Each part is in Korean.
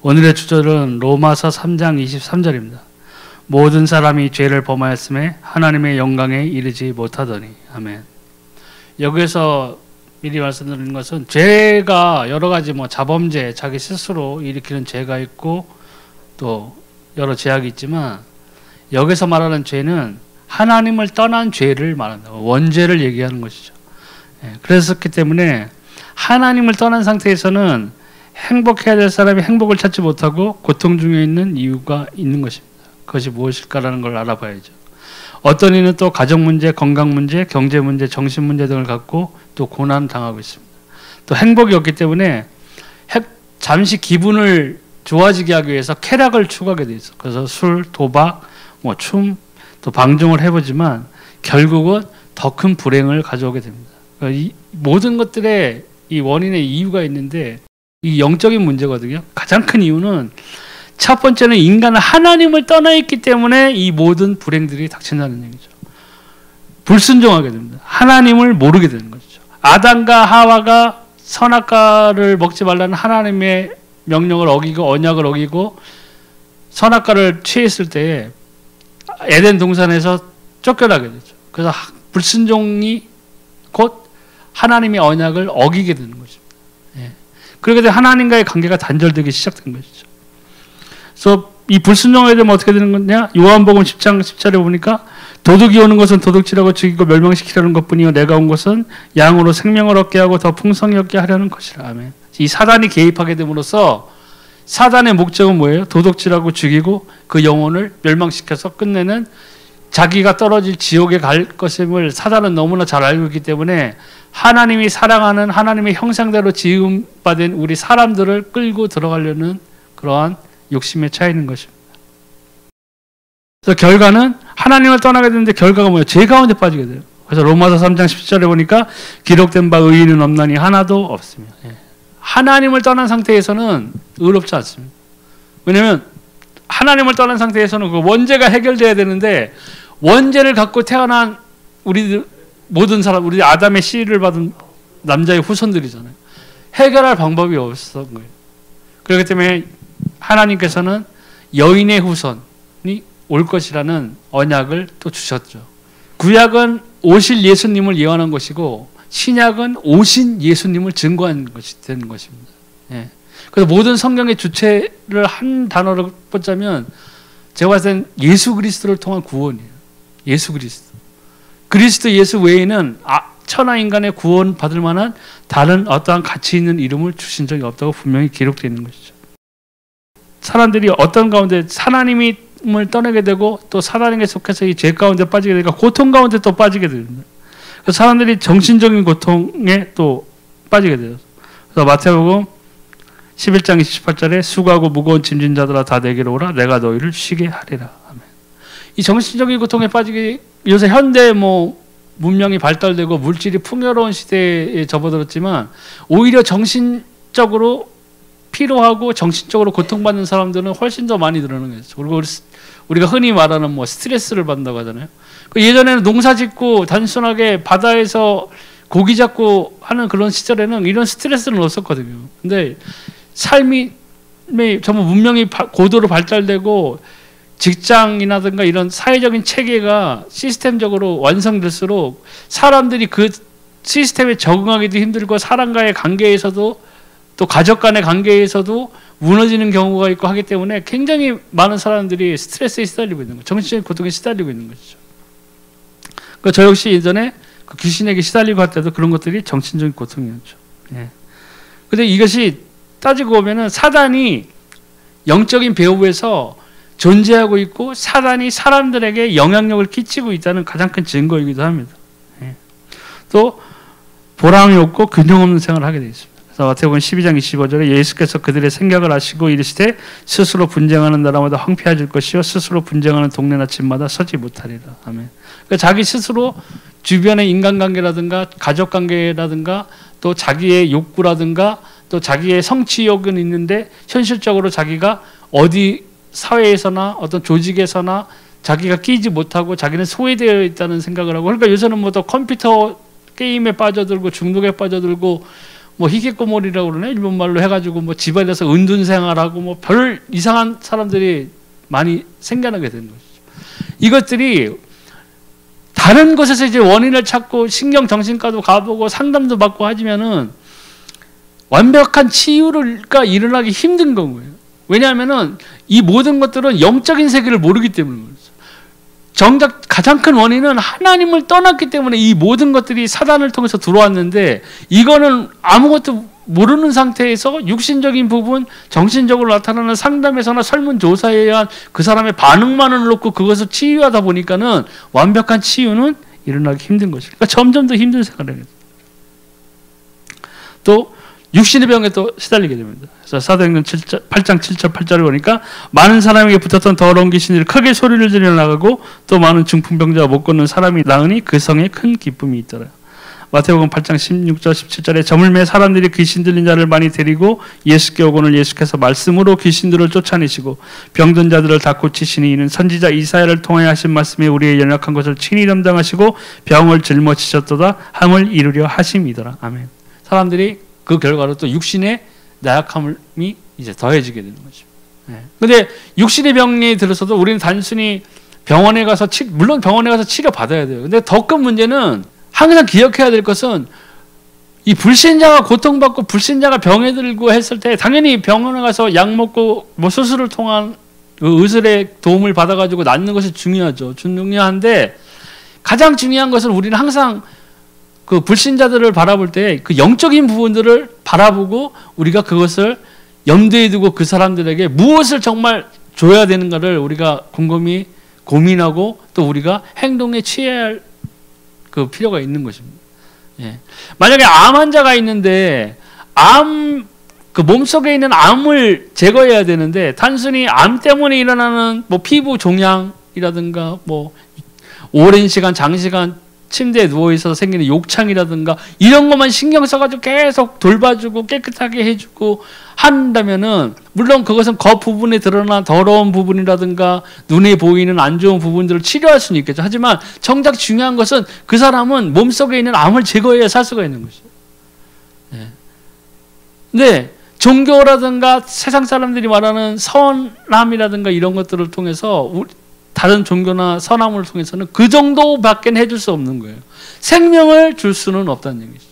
오늘의 주절은 로마서 3장 23절입니다. 모든 사람이 죄를 범하였음에 하나님의 영광에 이르지 못하더니. 아멘. 여기서 미리 말씀드리는 것은 죄가 여러 가지 자범죄, 자기 스스로 일으키는 죄가 있고 또 여러 죄악이 있지만 여기서 말하는 죄는 하나님을 떠난 죄를 말한다. 원죄를 얘기하는 것이죠. 그랬었기 때문에 하나님을 떠난 상태에서는 행복해야 될 사람이 행복을 찾지 못하고 고통 중에 있는 이유가 있는 것입니다. 그것이 무엇일까라는 걸 알아봐야죠. 어떤 이는 또 가정 문제, 건강 문제, 경제 문제, 정신 문제 등을 갖고 또 고난 당하고 있습니다. 또 행복이 없기 때문에 잠시 기분을 좋아지게 하기 위해서 쾌락을 추구하게 돼 있어. 그래서 술, 도박, 춤, 또 방종을 해보지만 결국은 더 큰 불행을 가져오게 됩니다. 그러니까 이 모든 것들의 이 원인의 이유가 있는데 이 영적인 문제거든요. 가장 큰 이유는 첫 번째는 인간은 하나님을 떠나 있기 때문에 이 모든 불행들이 닥친다는 얘기죠. 불순종하게 됩니다. 하나님을 모르게 되는 것이죠. 아담과 하와가 선악과를 먹지 말라는 하나님의 명령을 어기고 언약을 어기고 선악과를 취했을 때에 에덴 동산에서 쫓겨나게 되죠. 그래서 불순종이 곧 하나님의 언약을 어기게 되는 것입니다. 그렇게 되면 하나님과의 관계가 단절되기 시작된 것이죠. 그래서 이 불순종에 되면 어떻게 되는 거냐? 요한복음 10장 10절에 보니까 도둑이 오는 것은 도둑질하고 죽이고 멸망시키려는 것뿐이요 내가 온 것은 양으로 생명을 얻게 하고 더 풍성히 얻게 하려는 것이라. 아멘. 이 사단이 개입하게 됨으로써 사단의 목적은 뭐예요? 도둑질하고 죽이고 그 영혼을 멸망시켜서 끝내는 자기가 떨어질 지옥에 갈 것임을 사단은 너무나 잘 알고 있기 때문에 하나님이 사랑하는 하나님의 형상대로 지음받은 우리 사람들을 끌고 들어가려는 그러한 욕심에 차 있는 것입니다. 그래서 결과는 하나님을 떠나게 되는데 결과가 뭐예요? 죄 가운데 빠지게 돼요. 그래서 로마서 3장 10절에 보니까 기록된 바 의인은 없나니 하나도 없습니다. 하나님을 떠난 상태에서는 의롭지 않습니다. 왜냐하면 하나님을 떠난 상태에서는 그 원죄가 해결돼야 되는데 원죄를 갖고 태어난 우리 모든 사람, 우리 아담의 씨를 받은 남자의 후손들이잖아요. 해결할 방법이 없었던 거예요. 그렇기 때문에 하나님께서는 여인의 후손이 올 것이라는 언약을 또 주셨죠. 구약은 오실 예수님을 예언한 것이고 신약은 오신 예수님을 증거한 것이 되는 것입니다. 그래서 모든 성경의 주체를 한 단어로 뽑자면 제가 봤을 땐 예수 그리스도를 통한 구원이에요. 예수 그리스도. 그리스도 예수 외에는 천하 인간의 구원 받을 만한 다른 어떠한 가치 있는 이름을 주신 적이 없다고 분명히 기록되어 있는 것이죠. 사람들이 어떤 가운데 하나님을 떠나게 되고 또 사단에게 속해서 이 죄 가운데 빠지게 되니까 고통 가운데 또 빠지게 됩니다. 그래서 사람들이 정신적인 고통에 또 빠지게 돼요. 그래서 마태복음 11장 28절에 수고하고 무거운 짐진 자들아 다 내게로 오라 내가 너희를 쉬게 하리라. 아멘. 이 정신적인 고통에 빠지기 요새 현대 문명이 발달되고 물질이 풍요로운 시대에 접어들었지만 오히려 정신적으로 피로하고 정신적으로 고통받는 사람들은 훨씬 더 많이 늘어나는 거죠. 그리고 우리가 흔히 말하는 스트레스를 받는다고 하잖아요. 예전에는 농사 짓고 단순하게 바다에서 고기 잡고 하는 그런 시절에는 이런 스트레스는 없었거든요. 근데 삶이 정말 문명이 고도로 발달되고 직장이라든가 이런 사회적인 체계가 시스템적으로 완성될수록 사람들이 그 시스템에 적응하기도 힘들고 사람과의 관계에서도 또 가족 간의 관계에서도 무너지는 경우가 있고 하기 때문에 굉장히 많은 사람들이 스트레스에 시달리고 있는 거죠. 정신적인 고통에 시달리고 있는 것이죠. 저 역시 예전에 그 귀신에게 시달리고 할 때도 그런 것들이 정신적인 고통이었죠. 근데 이것이 따지고 보면은 사단이 영적인 배후에서 존재하고 있고 사단이 사람들에게 영향력을 끼치고 있다는 가장 큰 증거이기도 합니다. 또 보람이 없고 균형 없는 생활을 하게 되어 있습니다. 그래서 마태복음 12장 25절에 예수께서 그들의 생각을 아시고 이르시되 스스로 분쟁하는 나라마다 황폐해질 것이요 스스로 분쟁하는 동네나 집마다 서지 못하리라. 아멘. 그러니까 자기 스스로 주변의 인간관계라든가 가족관계라든가 또 자기의 욕구라든가 또 자기의 성취욕은 있는데 현실적으로 자기가 어디 사회에서나 어떤 조직에서나 자기가 끼지 못하고 자기는 소외되어 있다는 생각을 하고 그러니까 요새는 또 컴퓨터 게임에 빠져들고 중독에 빠져들고 뭐 히키코모리라고 그러네, 일본 말로 해가지고 뭐 집안에서 은둔 생활하고 뭐 별 이상한 사람들이 많이 생겨나게 되는 것이죠. 이것들이 다른 곳에서 이제 원인을 찾고 신경 정신과도 가보고 상담도 받고 하지만은 완벽한 치유가 일어나기 힘든 거고요. 왜냐하면은 이 모든 것들은 영적인 세계를 모르기 때문입니다. 정작 가장 큰 원인은 하나님을 떠났기 때문에 이 모든 것들이 사단을 통해서 들어왔는데, 이거는 아무것도 모르는 상태에서 육신적인 부분, 정신적으로 나타나는 상담에서나 설문조사에 의한 그 사람의 반응만을 놓고 그것을 치유하다 보니까는 완벽한 치유는 일어나기 힘든 것입니다. 그러니까 점점 더 힘든 생활을 해요. 또 육신의 병에 또 시달리게 됩니다. 그래서 사도행전 8장 7절 8절을 보니까 많은 사람에게 붙었던 더러운 귀신들이 크게 소리를 지르며 나가고 또 많은 중풍병자와 못 걷는 사람이 나으니 그 성에 큰 기쁨이 있더라. 마태복음 8장 16절 17절에 점을 매 사람들이 귀신 들린 자를 많이 데리고 예수께 오거늘 예수께서 말씀으로 귀신들을 쫓아내시고 병든 자들을 다 고치시니 이는 선지자 이사야를 통하여 하신 말씀에 우리의 연약한 것을 친히 담당하시고 병을 짊어지셨도다 함을 이루려 하심이더라. 아멘. 사람들이 그 결과로 또 육신의 나약함이 이제 더해지게 되는 거죠. 근데 육신의 병이 들어서도 우리는 단순히 병원에 가서 물론 병원에 가서 치료 받아야 돼요. 근데 더 큰 문제는 항상 기억해야 될 것은 이 불신자가 고통받고 불신자가 병에 들고 했을 때 당연히 병원에 가서 약 먹고 뭐 수술을 통한 의술의 도움을 받아가지고 낫는 것이 중요하죠. 중요한데 가장 중요한 것은 우리는 항상 그 불신자들을 바라볼 때 그 영적인 부분들을 바라보고 우리가 그것을 염두에 두고 그 사람들에게 무엇을 정말 줘야 되는가를 우리가 곰곰이 고민하고 또 우리가 행동에 취해야 할 그 필요가 있는 것입니다. 예. 만약에 암 환자가 있는데 그 몸속에 있는 암을 제거해야 되는데 단순히 암 때문에 일어나는 뭐 피부 종양이라든가 뭐 오랜 시간 장시간 침대에 누워있어서 생기는 욕창이라든가 이런 것만 신경 써가지고 계속 돌봐주고 깨끗하게 해주고 한다면은 물론 그것은 겉 부분에 드러난 더러운 부분이라든가 눈에 보이는 안 좋은 부분들을 치료할 수는 있겠죠. 하지만 정작 중요한 것은 그 사람은 몸속에 있는 암을 제거해야 살 수가 있는 것이죠. 네. 근데 종교라든가 세상 사람들이 말하는 선함이라든가 이런 것들을 통해서 다른 종교나 선함을 통해서는 그 정도밖에 해줄 수 없는 거예요. 생명을 줄 수는 없다는 얘기죠.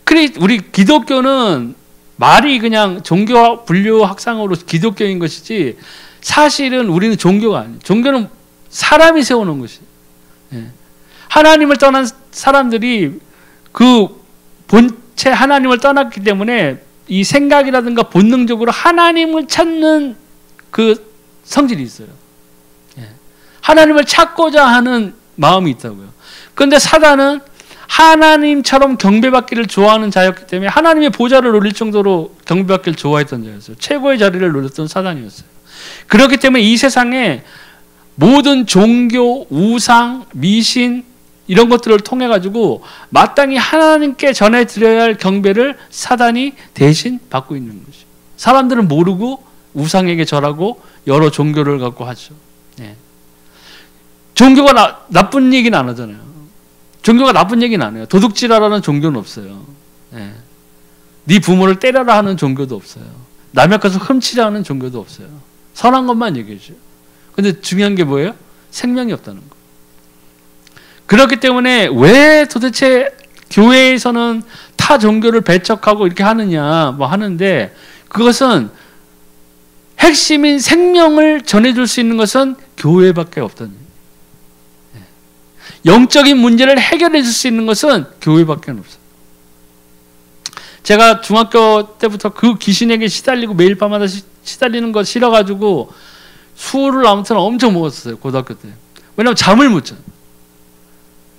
그래 우리 기독교는 말이 그냥 종교 분류 학상으로 기독교인 것이지 사실은 우리는 종교가 아니에요. 종교는 사람이 세우는 것이에요. 하나님을 떠난 사람들이 그 본체 하나님을 떠났기 때문에 이 생각이라든가 본능적으로 하나님을 찾는 그 성질이 있어요. 하나님을 찾고자 하는 마음이 있다고요. 그런데 사단은 하나님처럼 경배받기를 좋아하는 자였기 때문에 하나님의 보좌를 노릴 정도로 경배받기를 좋아했던 자였어요. 최고의 자리를 노렸던 사단이었어요. 그렇기 때문에 이 세상에 모든 종교, 우상, 미신 이런 것들을 통해 가지고 마땅히 하나님께 전해드려야 할 경배를 사단이 대신 받고 있는 것이죠. 사람들은 모르고 우상에게 절하고 여러 종교를 갖고 하죠. 종교가 나쁜 얘기는 안 하잖아요. 종교가 나쁜 얘기는 안 해요. 도둑질하라는 종교는 없어요. 네 부모를 때려라 하는 종교도 없어요. 남의 것을 훔치라 하는 종교도 없어요. 선한 것만 얘기해 줘요. 근데 중요한 게 뭐예요? 생명이 없다는 거. 그렇기 때문에 왜 도대체 교회에서는 타 종교를 배척하고 이렇게 하느냐 뭐 하는데 그것은 핵심인 생명을 전해줄 수 있는 것은 교회밖에 없다는 거예요. 영적인 문제를 해결해 줄 수 있는 것은 교회밖에 없어요. 제가 중학교 때부터 그 귀신에게 시달리고 매일 밤마다 시달리는 거 싫어가지고 술을 아무튼 엄청 먹었어요. 고등학교 때. 왜냐하면 잠을 못 자요.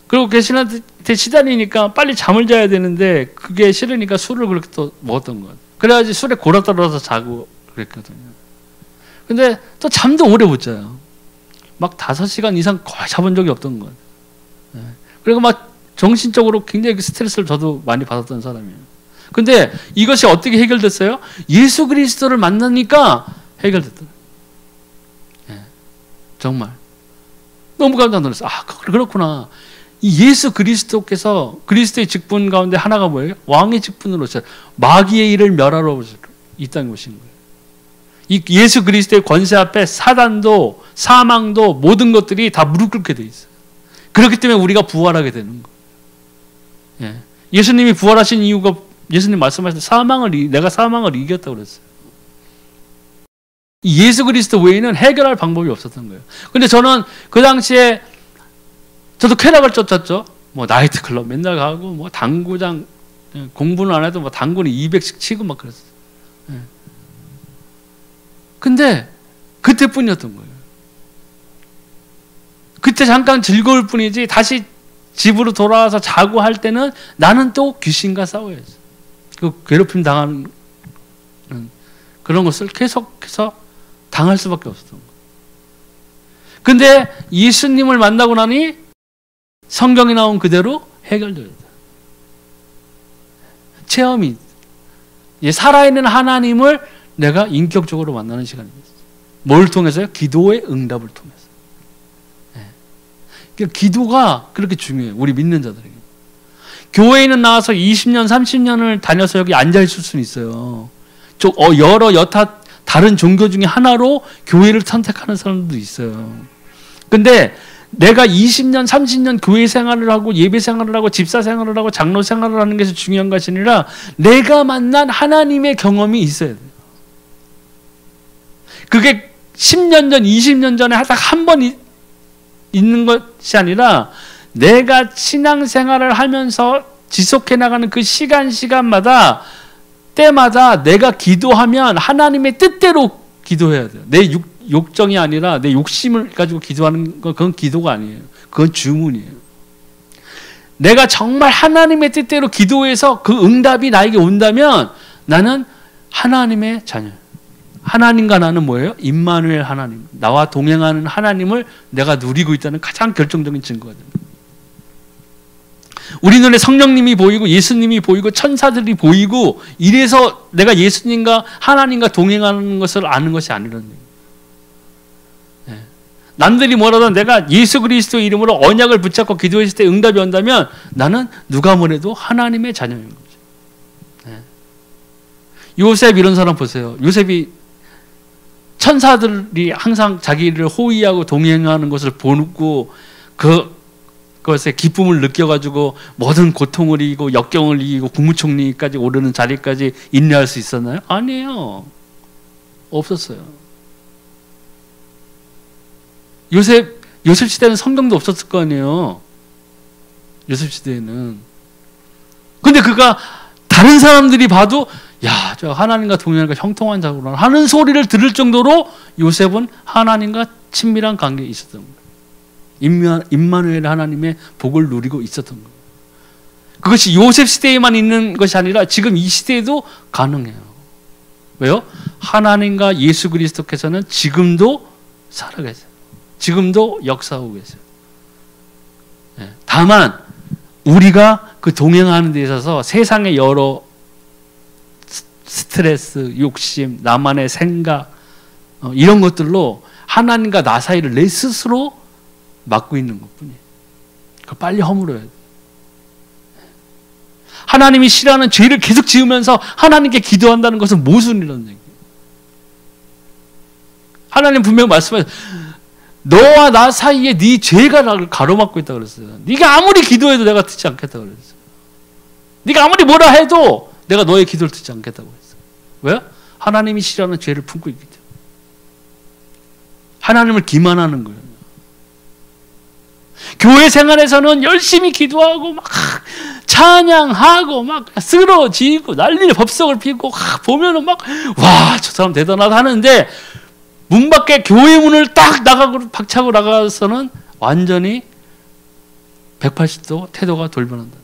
그리고 귀신한테 시달리니까 빨리 잠을 자야 되는데 그게 싫으니까 술을 그렇게 또 먹었던 것 같아요. 그래야지 술에 골아 떨어져서 자고 그랬거든요. 근데 또 잠도 오래 못 자요. 막 5시간 이상 거의 자본 적이 없던 것 같아요. 그리고 막 정신적으로 굉장히 스트레스를 저도 많이 받았던 사람이에요. 근데 이것이 어떻게 해결됐어요? 예수 그리스도를 만나니까 해결됐더라고요. 정말 너무 깜짝 놀랐어요. 아 그렇구나. 이 예수 그리스도께서 그리스도의 직분 가운데 하나가 뭐예요? 왕의 직분으로 마귀의 일을 멸하러 이 땅에 오신 거예요. 이 예수 그리스도의 권세 앞에 사단도 사망도 모든 것들이 다 무릎 꿇게 돼 있어요. 그렇기 때문에 우리가 부활하게 되는 거예요. 예. 예수님이 부활하신 이유가 예수님 말씀하실 때 내가 사망을 이겼다고 그랬어요. 예수 그리스도 외에는 해결할 방법이 없었던 거예요. 근데 저는 그 당시에 저도 쾌락을 쫓았죠. 뭐 나이트클럽 맨날 가고 뭐 당구장 공부는 안 해도 뭐 당구는 200씩 치고 막 그랬어요. 예. 근데 그때뿐이었던 거예요. 그때 잠깐 즐거울 뿐이지 다시 집으로 돌아와서 자고 할 때는 나는 또 귀신과 싸워야지. 그 괴롭힘 당하는 그런 것을 계속해서 당할 수밖에 없었던 거예요. 근데 예수님을 만나고 나니 성경에 나온 그대로 해결돼요. 체험이 살아있는 하나님을 내가 인격적으로 만나는 시간입니다. 뭘 통해서요? 기도의 응답을 통해서. 그러니까 기도가 그렇게 중요해요. 우리 믿는 자들에게. 교회에는 나와서 20년, 30년을 다녀서 여기 앉아있을 수는 있어요. 여타 다른 종교 중에 하나로 교회를 선택하는 사람들도 있어요. 근데 내가 20년, 30년 교회 생활을 하고 예배 생활을 하고 집사 생활을 하고 장로 생활을 하는 것이 중요한 것이 아니라 내가 만난 하나님의 경험이 있어야 돼요. 그게 10년 전, 20년 전에 딱 한 번 있는 것이 아니라 내가 신앙생활을 하면서 지속해 나가는 그 시간마다 때마다 내가 기도하면 하나님의 뜻대로 기도해야 돼요. 내 욕정이 아니라 내 욕심을 가지고 기도하는 건 그건 기도가 아니에요. 그건 주문이에요. 내가 정말 하나님의 뜻대로 기도해서 그 응답이 나에게 온다면 나는 하나님의 자녀예요. 하나님과 나는 뭐예요? 임마누엘 하나님. 나와 동행하는 하나님을 내가 누리고 있다는 가장 결정적인 증거가 됩니다. 우리 눈에 성령님이 보이고 예수님이 보이고 천사들이 보이고 이래서 내가 예수님과 하나님과 동행하는 것을 아는 것이 아니라는 얘기예요. 네. 남들이 뭐라도 내가 예수 그리스도 이름으로 언약을 붙잡고 기도했을 때 응답이 온다면 나는 누가 뭐래도 하나님의 자녀인 거죠. 네. 요셉 이런 사람 보세요. 요셉이 천사들이 항상 자기를 호위하고 동행하는 것을 보고 그것에 기쁨을 느껴가지고 모든 고통을 이기고 역경을 이기고 국무총리까지 오르는 자리까지 인내할 수 있었나요? 아니에요. 없었어요. 요셉 시대는 성경도 없었을 거 아니에요. 요셉 시대에는. 근데 그가 다른 사람들이 봐도 야, 저 하나님과 동행하니까 형통한 자구나 하는 소리를 들을 정도로 요셉은 하나님과 친밀한 관계에 있었던 거예요. 임마누엘 하나님의 복을 누리고 있었던 거예요. 그것이 요셉 시대에만 있는 것이 아니라 지금 이 시대에도 가능해요. 왜요? 하나님과 예수 그리스도께서는 지금도 살아계세요. 지금도 역사하고 계세요. 다만 우리가 그 동행하는 데 있어서 세상의 여러 스트레스, 욕심, 나만의 생각 이런 것들로 하나님과 나 사이를 내 스스로 막고 있는 것뿐이에요. 그걸 빨리 허물어야 돼요. 하나님이 싫어하는 죄를 계속 지으면서 하나님께 기도한다는 것은 모순이라는 얘기예요. 하나님 분명히 말씀하셨어요. 너와 나 사이에 네 죄가 나를 가로막고 있다고 그랬어요. 네가 아무리 기도해도 내가 듣지 않겠다고 그랬어요. 네가 아무리 뭐라 해도 내가 너의 기도를 듣지 않겠다고 했어요. 왜요? 하나님이 싫어하는 죄를 품고 있기 때문에. 하나님을 기만하는 거예요. 교회 생활에서는 열심히 기도하고 막 찬양하고 막 쓰러지고 난리를 법석을 피고 보면은 막 와, 저 사람 대단하다 하는데 문 밖에 교회 문을 딱 박차고 나가서는 완전히 180도 태도가 돌변한다.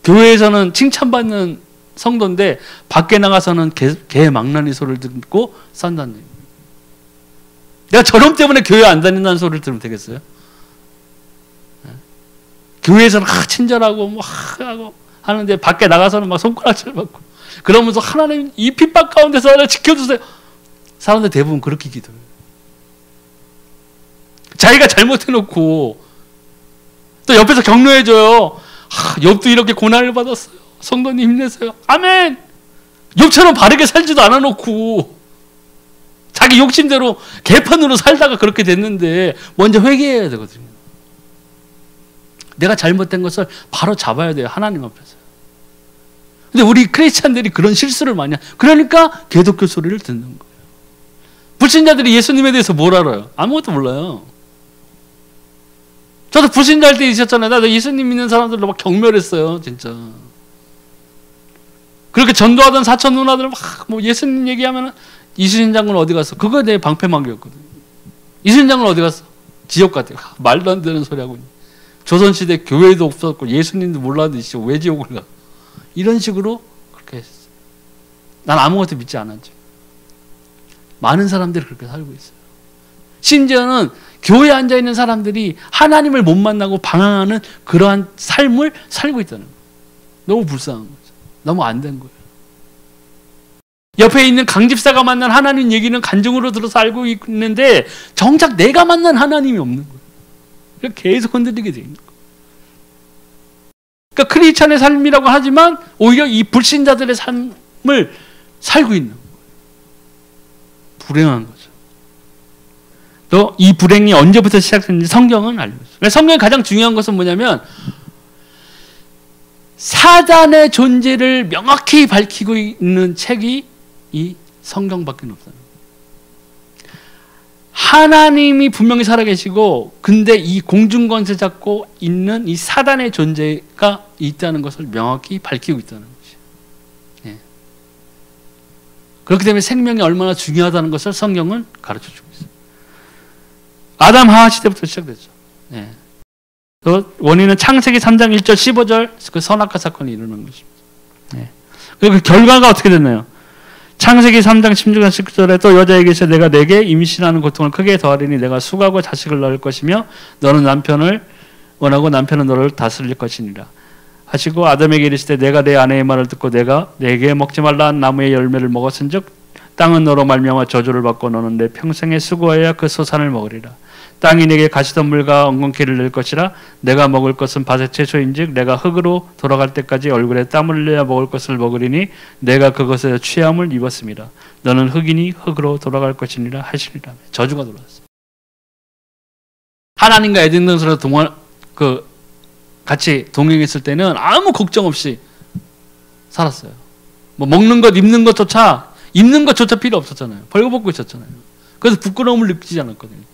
교회에서는 칭찬받는 성도인데 밖에 나가서는 개 망나니 소리를 듣고 산다는 얘기예요. 내가 저놈 때문에 교회 안 다닌다는 소리를 들으면 되겠어요? 교회에서는 친절하고 뭐 하고 하는데 밖에 나가서는 막 손가락질 받고 그러면서 하나님 이 핍박 가운데서 나를 지켜주세요. 사람들 대부분 그렇게 기도해요. 자기가 잘못해놓고 또 옆에서 격려해줘요. 욥도 이렇게 고난을 받았어요. 성도님 힘내세요. 아멘. 욥처럼 바르게 살지도 않아놓고 자기 욕심대로 개판으로 살다가 그렇게 됐는데 먼저 회개해야 되거든요. 내가 잘못된 것을 바로 잡아야 돼요. 하나님 앞에서. 근데 우리 크리스찬들이 그런 실수를 많이 그러니까 개독교 소리를 듣는 거예요. 불신자들이 예수님에 대해서 뭘 알아요? 아무것도 몰라요. 저도 불신자일 때 있었잖아요. 나도 예수님 믿는 사람들로 막 경멸했어요. 진짜. 그렇게 전도하던 사촌 누나들 막 뭐 예수님 얘기하면 이순신 장군 어디 갔어? 그거 내 방패막이었거든. 이순신 장군 어디 갔어? 지옥 갔대요. 말도 안 되는 소리 하고. 조선시대 교회도 없었고 예수님도 몰랐는데 왜 지옥을 가? 이런 식으로 그렇게 했어요. 난 아무것도 믿지 않았죠. 많은 사람들이 그렇게 살고 있어요. 심지어는 교회에 앉아있는 사람들이 하나님을 못 만나고 방황하는 그러한 삶을 살고 있다는 거예요. 너무 불쌍한 거죠. 너무 안 된 거예요. 옆에 있는 강집사가 만난 하나님 얘기는 간증으로 들어서 알고 있는데 정작 내가 만난 하나님이 없는 거예요. 그래서 계속 흔들리게 되는 거예요. 그러니까 크리스찬의 삶이라고 하지만 오히려 이 불신자들의 삶을 살고 있는 거예요. 불행한 거죠. 또 이 불행이 언제부터 시작됐는지 성경은 알려줬어요. 성경의 가장 중요한 것은 뭐냐면 사단의 존재를 명확히 밝히고 있는 책이 이 성경밖에 없어요. 하나님이 분명히 살아계시고 근데 이 공중권세 잡고 있는 이 사단의 존재가 있다는 것을 명확히 밝히고 있다는 것이에요. 예. 그렇기 때문에 생명이 얼마나 중요하다는 것을 성경은 가르쳐주고 있어요. 아담 하와 시대부터 시작됐죠. 예. 원인은 창세기 3장 1절 15절 그 선악과 사건이 일어난 것입니다. 예. 그리고 그 결과가 어떻게 됐나요? 창세기 3장 16절 19절에 또 여자에게서 내가 내게 임신하는 고통을 크게 더하리니 내가 수고하고 자식을 낳을 것이며 너는 남편을 원하고 남편은 너를 다스릴 것이니라 하시고 아담에게 이르시되 내가 내 아내의 말을 듣고 내가 내게 먹지 말라 한 나무의 열매를 먹었은즉 땅은 너로 말미암아 저주를 받고 너는 내 평생에 수고하여 그 소산을 먹으리라. 땅이 내게 가시덤불과 엉겅퀴를 낼 것이라 내가 먹을 것은 밭의 채소인즉 내가 흙으로 돌아갈 때까지 얼굴에 땀을 흘려야 먹을 것을 먹으리니 내가 그것에 취함을 입었습니다. 너는 흙이니 흙으로 돌아갈 것이니라 하시니라. 저주가 들어왔어요. 하나님과 에덴 동산에서 같이 동행했을 때는 아무 걱정 없이 살았어요. 뭐 먹는 것, 입는 것조차 필요 없었잖아요. 벌거벗고 있었잖아요. 그래서 부끄러움을 느끼지 않았거든요.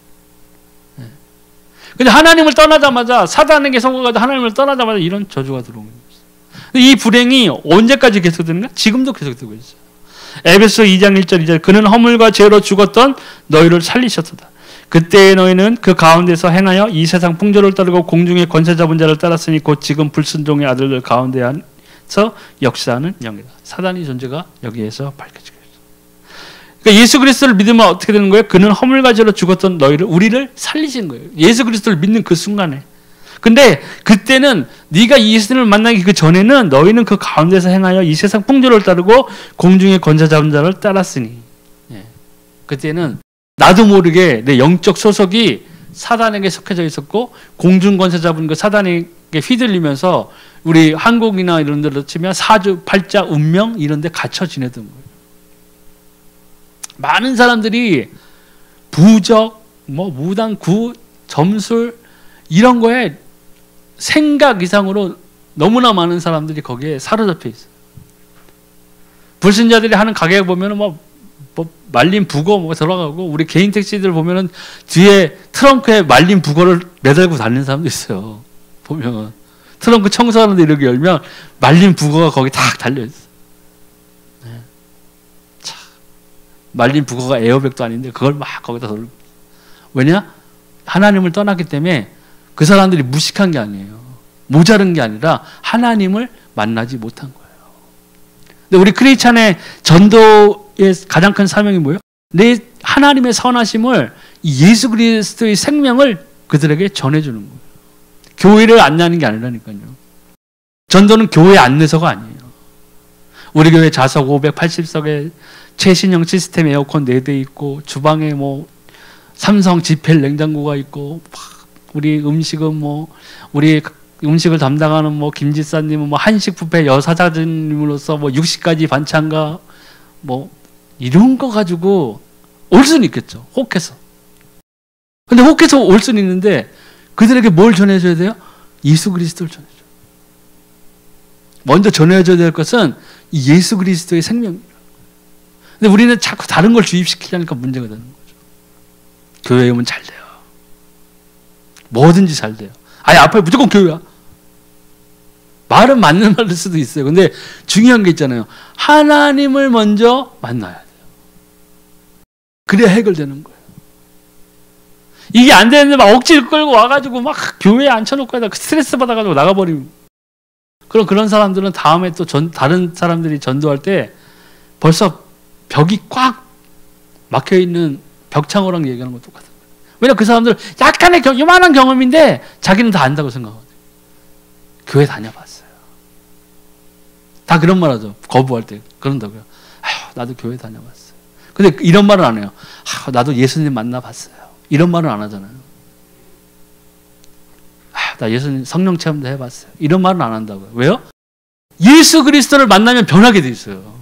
근데 하나님을 떠나자마자 사단에게 속아가지고 하나님을 떠나자마자 이런 저주가 들어오는 거예요. 이 불행이 언제까지 계속되는가? 지금도 계속되고 있어요. 에베소 2장 1절 2절 그는 허물과 죄로 죽었던 너희를 살리셨도다. 그때의 너희는 그 가운데서 행하여 이 세상 풍조를 따르고 공중의 권세 잡은 자를 따랐으니 곧 지금 불순종의 아들들 가운데서 역사하는 영이다. 사단의 존재가 여기에서 밝혀지고 있어요. 그러니까 예수 그리스도를 믿으면 어떻게 되는 거예요? 그는 허물과 죄로 죽었던 우리를 살리신 거예요. 예수 그리스도를 믿는 그 순간에. 근데 그때는 네가 예수님을 만나기 그 전에는 너희는 그 가운데서 행하여 이 세상 풍조를 따르고 공중의 권세 잡은 자를 따랐으니. 예. 그때는 나도 모르게 내 영적 소속이 사단에게 속해져 있었고 공중 권세 잡은 그 사단에게 휘둘리면서 우리 한국이나 이런 데로 치면 사주, 팔자, 운명 이런 데 갇혀 지내던 거예요. 많은 사람들이 부적, 무당, 구, 점술 이런 거에 생각 이상으로 너무나 많은 사람들이 거기에 사로잡혀 있어요. 불신자들이 하는 가게 보면은 말린 북어 들어가고 우리 개인 택시들 보면은 뒤에 트렁크에 말린 북어를 매달고 다니는 사람도 있어요. 보면 트렁크 청소하는데 이렇게 열면 말린 북어가 거기 딱 달려 있어. 말린 북어가 에어백도 아닌데 그걸 막 거기다 돌리고. 왜냐? 하나님을 떠났기 때문에 그 사람들이 무식한 게 아니에요. 모자른 게 아니라 하나님을 만나지 못한 거예요. 근데 우리 크리스찬의 전도의 가장 큰 사명이 뭐예요? 내 하나님의 선하심을 예수 그리스도의 생명을 그들에게 전해주는 거예요. 교회를 안내하는 게 아니라니까요. 전도는 교회 안내서가 아니에요. 우리 교회 좌석 580석에 최신형 시스템 에어컨 4대 있고 주방에 삼성 지펠 냉장고가 있고 우리 음식은 뭐 우리 음식을 담당하는 뭐 김지사님은 뭐 한식 뷔페 여사장님으로서 뭐 60가지 반찬과 뭐 이런 거 가지고 올 수는 있겠죠. 혹해서. 근데 혹해서 올 수는 있는데 그들에게 뭘 전해줘야 돼요? 예수 그리스도를 전해줘요. 먼저 전해줘야 될 것은 이 예수 그리스도의 생명이에요. 근데 우리는 자꾸 다른 걸 주입시키려니까 문제가 되는 거죠. 교회에 오면 잘 돼요. 뭐든지 잘 돼요. 아예 앞에 무조건 교회야. 말은 맞는 말일 수도 있어요. 근데 중요한 게 있잖아요. 하나님을 먼저 만나야 돼요. 그래야 해결되는 거예요. 이게 안 되는데 막 억지를 끌고 와가지고 막 교회에 앉혀놓고 스트레스 받아가지고 나가버리면 그런 사람들은 다음에 또 다른 사람들이 전도할 때 벌써 벽이 꽉 막혀있는 벽창호랑 얘기하는 거 똑같아요. 왜냐면 그 사람들 약간의 요만한 경험인데 자기는 다 안다고 생각하거든요. 교회 다녀봤어요. 다 그런 말 하죠. 거부할 때 그런다고요. 아휴, 나도 교회 다녀봤어요. 근데 이런 말은 안 해요. 아휴, 나도 예수님 만나봤어요. 이런 말은 안 하잖아요. 아휴, 나 예수님 성령 체험도 해봤어요. 이런 말은 안 한다고요. 왜요? 예수 그리스도를 만나면 변하게 돼 있어요.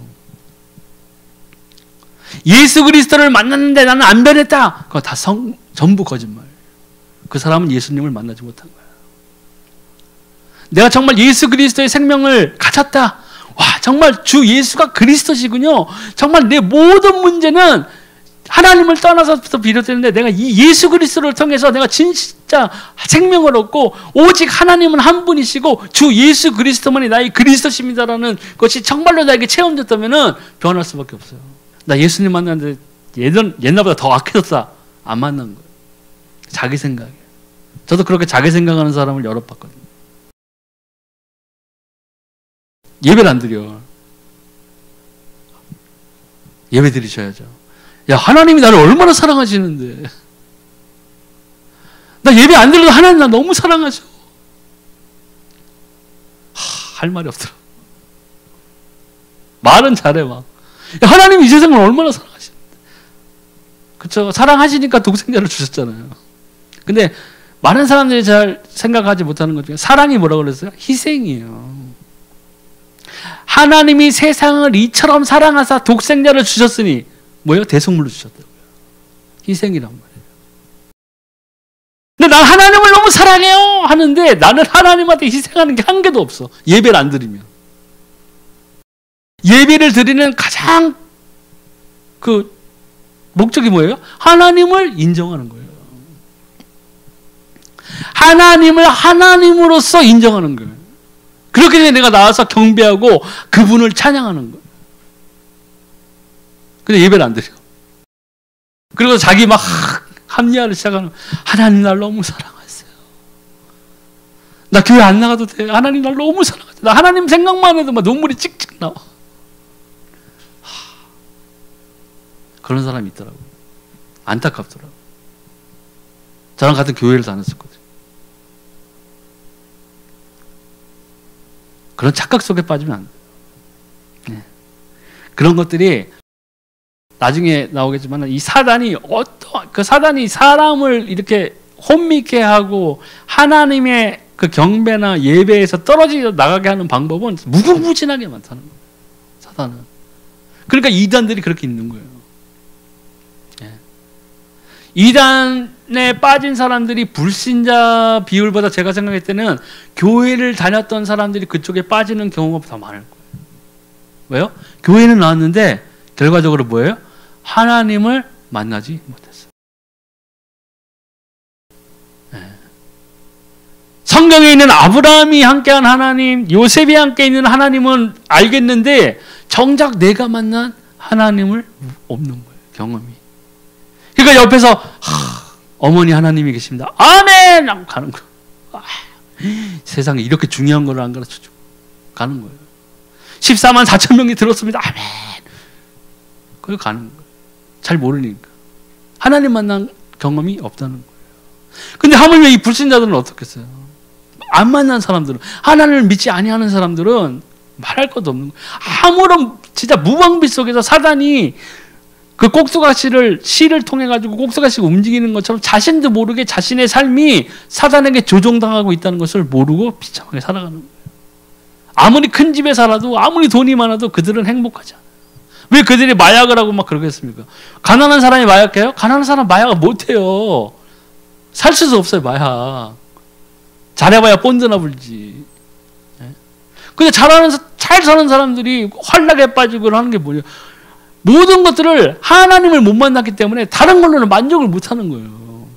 예수 그리스도를 만났는데 나는 안 변했다. 그거 다 전부 거짓말. 그 사람은 예수님을 만나지 못한 거야. 내가 정말 예수 그리스도의 생명을 가졌다. 와, 정말 주 예수가 그리스도시군요. 정말 내 모든 문제는 하나님을 떠나서부터 비롯되는데 내가 이 예수 그리스도를 통해서 내가 진짜 생명을 얻고 오직 하나님은 한 분이시고 주 예수 그리스도만이 나의 그리스도십니다라는 것이 정말로 나에게 체험됐다면 변할 수밖에 없어요. 나 예수님 만났는데 옛날보다 더 악해졌다. 안 만난 거예요. 자기 생각이에요. 저도 그렇게 자기 생각하는 사람을 여러 봤거든요. 예배를 안 드려. 예배 드리셔야죠. 야, 하나님이 나를 얼마나 사랑하시는데. 나 예배 안 드려도 하나님 나 너무 사랑하셔. 할 말이 없더라. 말은 잘해 막. 야, 하나님이 이 세상을 얼마나 사랑하시는데. 그쵸? 사랑하시니까 독생자를 주셨잖아요. 근데 많은 사람들이 잘 생각하지 못하는 것 중에 사랑이 뭐라고 그랬어요? 희생이에요. 하나님이 세상을 이처럼 사랑하사 독생자를 주셨으니 뭐예요? 대속물로 주셨다고요. 희생이란 말이에요. 근데 난 하나님을 너무 사랑해요 하는데 나는 하나님한테 희생하는 게 한 개도 없어. 예배를 안 드리면. 예배를 드리는 가장 그 목적이 뭐예요? 하나님을 인정하는 거예요. 하나님을 하나님으로서 인정하는 거예요. 그렇기 때문에 내가 나와서 경배하고 그분을 찬양하는 거예요. 근데 예배를 안 드려. 그리고 자기 막 합리화를 시작하는 거예요. 하나님 날 너무 사랑하세요. 나 교회 안 나가도 돼. 하나님 날 너무 사랑하세요. 나 하나님 생각만 해도 막 눈물이 찍찍 나와. 그런 사람이 있더라고요. 안타깝더라고요. 저랑 같은 교회를 다녔었거든요. 그런 착각 속에 빠지면 안 돼요. 네. 그런 것들이 나중에 나오겠지만 이 사단이 그 사단이 사람을 이렇게 혼미케 하고 하나님의 그 경배나 예배에서 떨어져 나가게 하는 방법은 무궁무진하게 많다는 거예요. 사단은. 그러니까 이단들이 그렇게 있는 거예요. 네. 이단에 빠진 사람들이 불신자 비율보다 제가 생각할 때는 교회를 다녔던 사람들이 그쪽에 빠지는 경우가 더 많을 거예요. 왜요? 교회는 나왔는데 결과적으로 뭐예요? 하나님을 만나지 못했어요. 네. 성경에 있는 아브라함이 함께한 하나님, 요셉이 함께 있는 하나님은 알겠는데 정작 내가 만난 하나님을 없는 거예요. 경험이. 그러니까 옆에서 어머니 하나님이 계십니다. 아멘! 하고 가는 거예요. 세상에 이렇게 중요한 걸 안 가르쳐주고 가는 거예요. 14만 4천 명이 들었습니다. 아멘! 그리고 가는 거예요. 잘 모르니까. 하나님 만난 경험이 없다는 거예요. 근데 하물며 이 불신자들은 어떻겠어요? 안 만난 사람들은, 하나님을 믿지 아니하는 사람들은 말할 것도 없는 거예요. 아무런 진짜 무방비 속에서 사단이 그 꼭두가시를 씨를 통해 가지고 꼭두가시가 움직이는 것처럼 자신도 모르게 자신의 삶이 사단에게 조종당하고 있다는 것을 모르고 비참하게 살아가는 거예요. 아무리 큰 집에 살아도 아무리 돈이 많아도 그들은 행복하지 않아요. 왜 그들이 마약을 하고 막 그러겠습니까? 가난한 사람이 마약해요? 가난한 사람 마약을 못해요. 살 수도 없어요, 마약. 잘해봐야 본드나 불지. 근데 잘 사는 사람들이 환락에 빠지고 하는 게 뭐예요? 모든 것들을 하나님을 못 만났기 때문에 다른 걸로는 만족을 못 하는 거예요.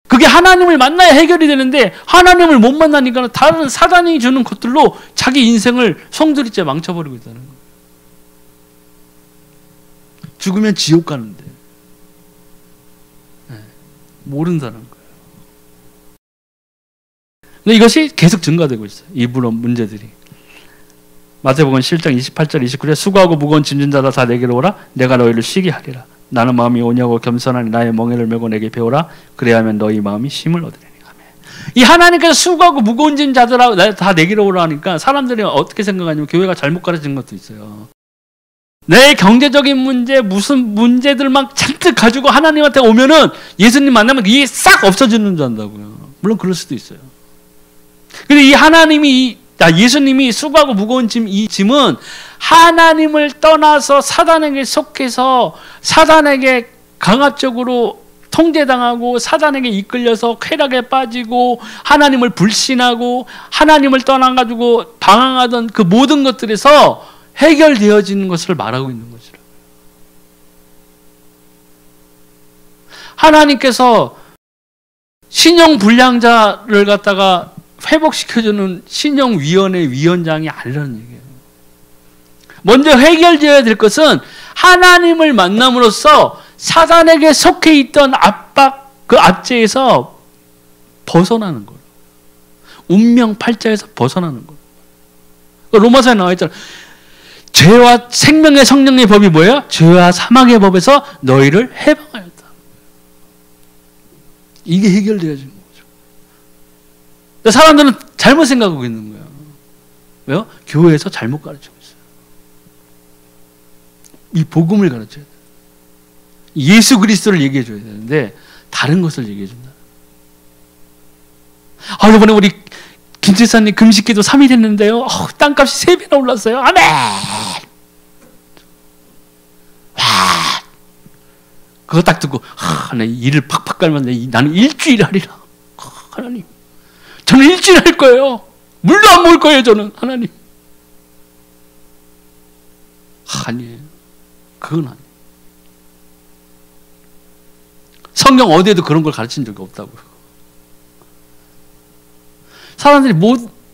그게 하나님을 만나야 해결이 되는데 하나님을 못 만나니까 다른 사단이 주는 것들로 자기 인생을 송두리째 망쳐버리고 있다는 거예요. 죽으면 지옥 가는데 모른다는 거예요. 근데 이것이 계속 증가되고 있어요. 이 문제들이. 마태복음 7장 28절 29절 수고하고 무거운 짐진 자다 다 내게로 오라 내가 너희를 쉬게 하리라. 나는 마음이 온유하고 겸손하니 나의 멍에를 메고 내게 배우라 그래야 하면 너희 마음이 쉼을 얻으리니. 아멘. 이 하나님께서 수고하고 무거운 짐 자들아 다 내게로 오라 하니까 사람들이 어떻게 생각하냐면 교회가 잘못 가르치는 것도 있어요. 내 경제적인 문제 무슨 문제들만 잔뜩 가지고 하나님한테 오면은 예수님 만나면 이게 싹 없어지는 줄 안다고요. 물론 그럴 수도 있어요. 근데 이 예수님이 수고하고 무거운 이 짐은 하나님을 떠나서 사단에게 속해서 사단에게 강압적으로 통제당하고 사단에게 이끌려서 쾌락에 빠지고 하나님을 불신하고 하나님을 떠나가지고 방황하던 그 모든 것들에서 해결되어지는 것을 말하고 있는 거죠. 하나님께서 신용불량자를 갖다가 회복시켜주는 신용위원회 위원장이 아니라는 얘기예요. 먼저 해결되어야 될 것은 하나님을 만남으로써 사단에게 속해 있던 압박, 그 압제에서 벗어나는 거예요. 운명 팔자에서 벗어나는 거예요. 로마서에 나와 있잖아요. 죄와 생명의 성령의 법이 뭐예요? 죄와 사망의 법에서 너희를 해방하였다. 이게 해결되어지는 거예요. 사람들은 잘못 생각하고 있는 거예요. 왜요? 교회에서 잘못 가르치고 있어요. 이 복음을 가르쳐야 돼요. 예수 그리스도를 얘기해 줘야 되는데 다른 것을 얘기해 준다. 이번에 우리 김지사님 금식기도 3일 했는데요. 땅값이 3배나 올랐어요. 아멘! 그거 딱 듣고 이를 팍팍 깔면 나는 일주일 하리라. 하나님. 저는 일주일 할 거예요. 물도 안 먹을 거예요. 저는 하나님. 아니에요. 그건 아니에요. 성경 어디에도 그런 걸 가르친 적이 없다고요. 사람들이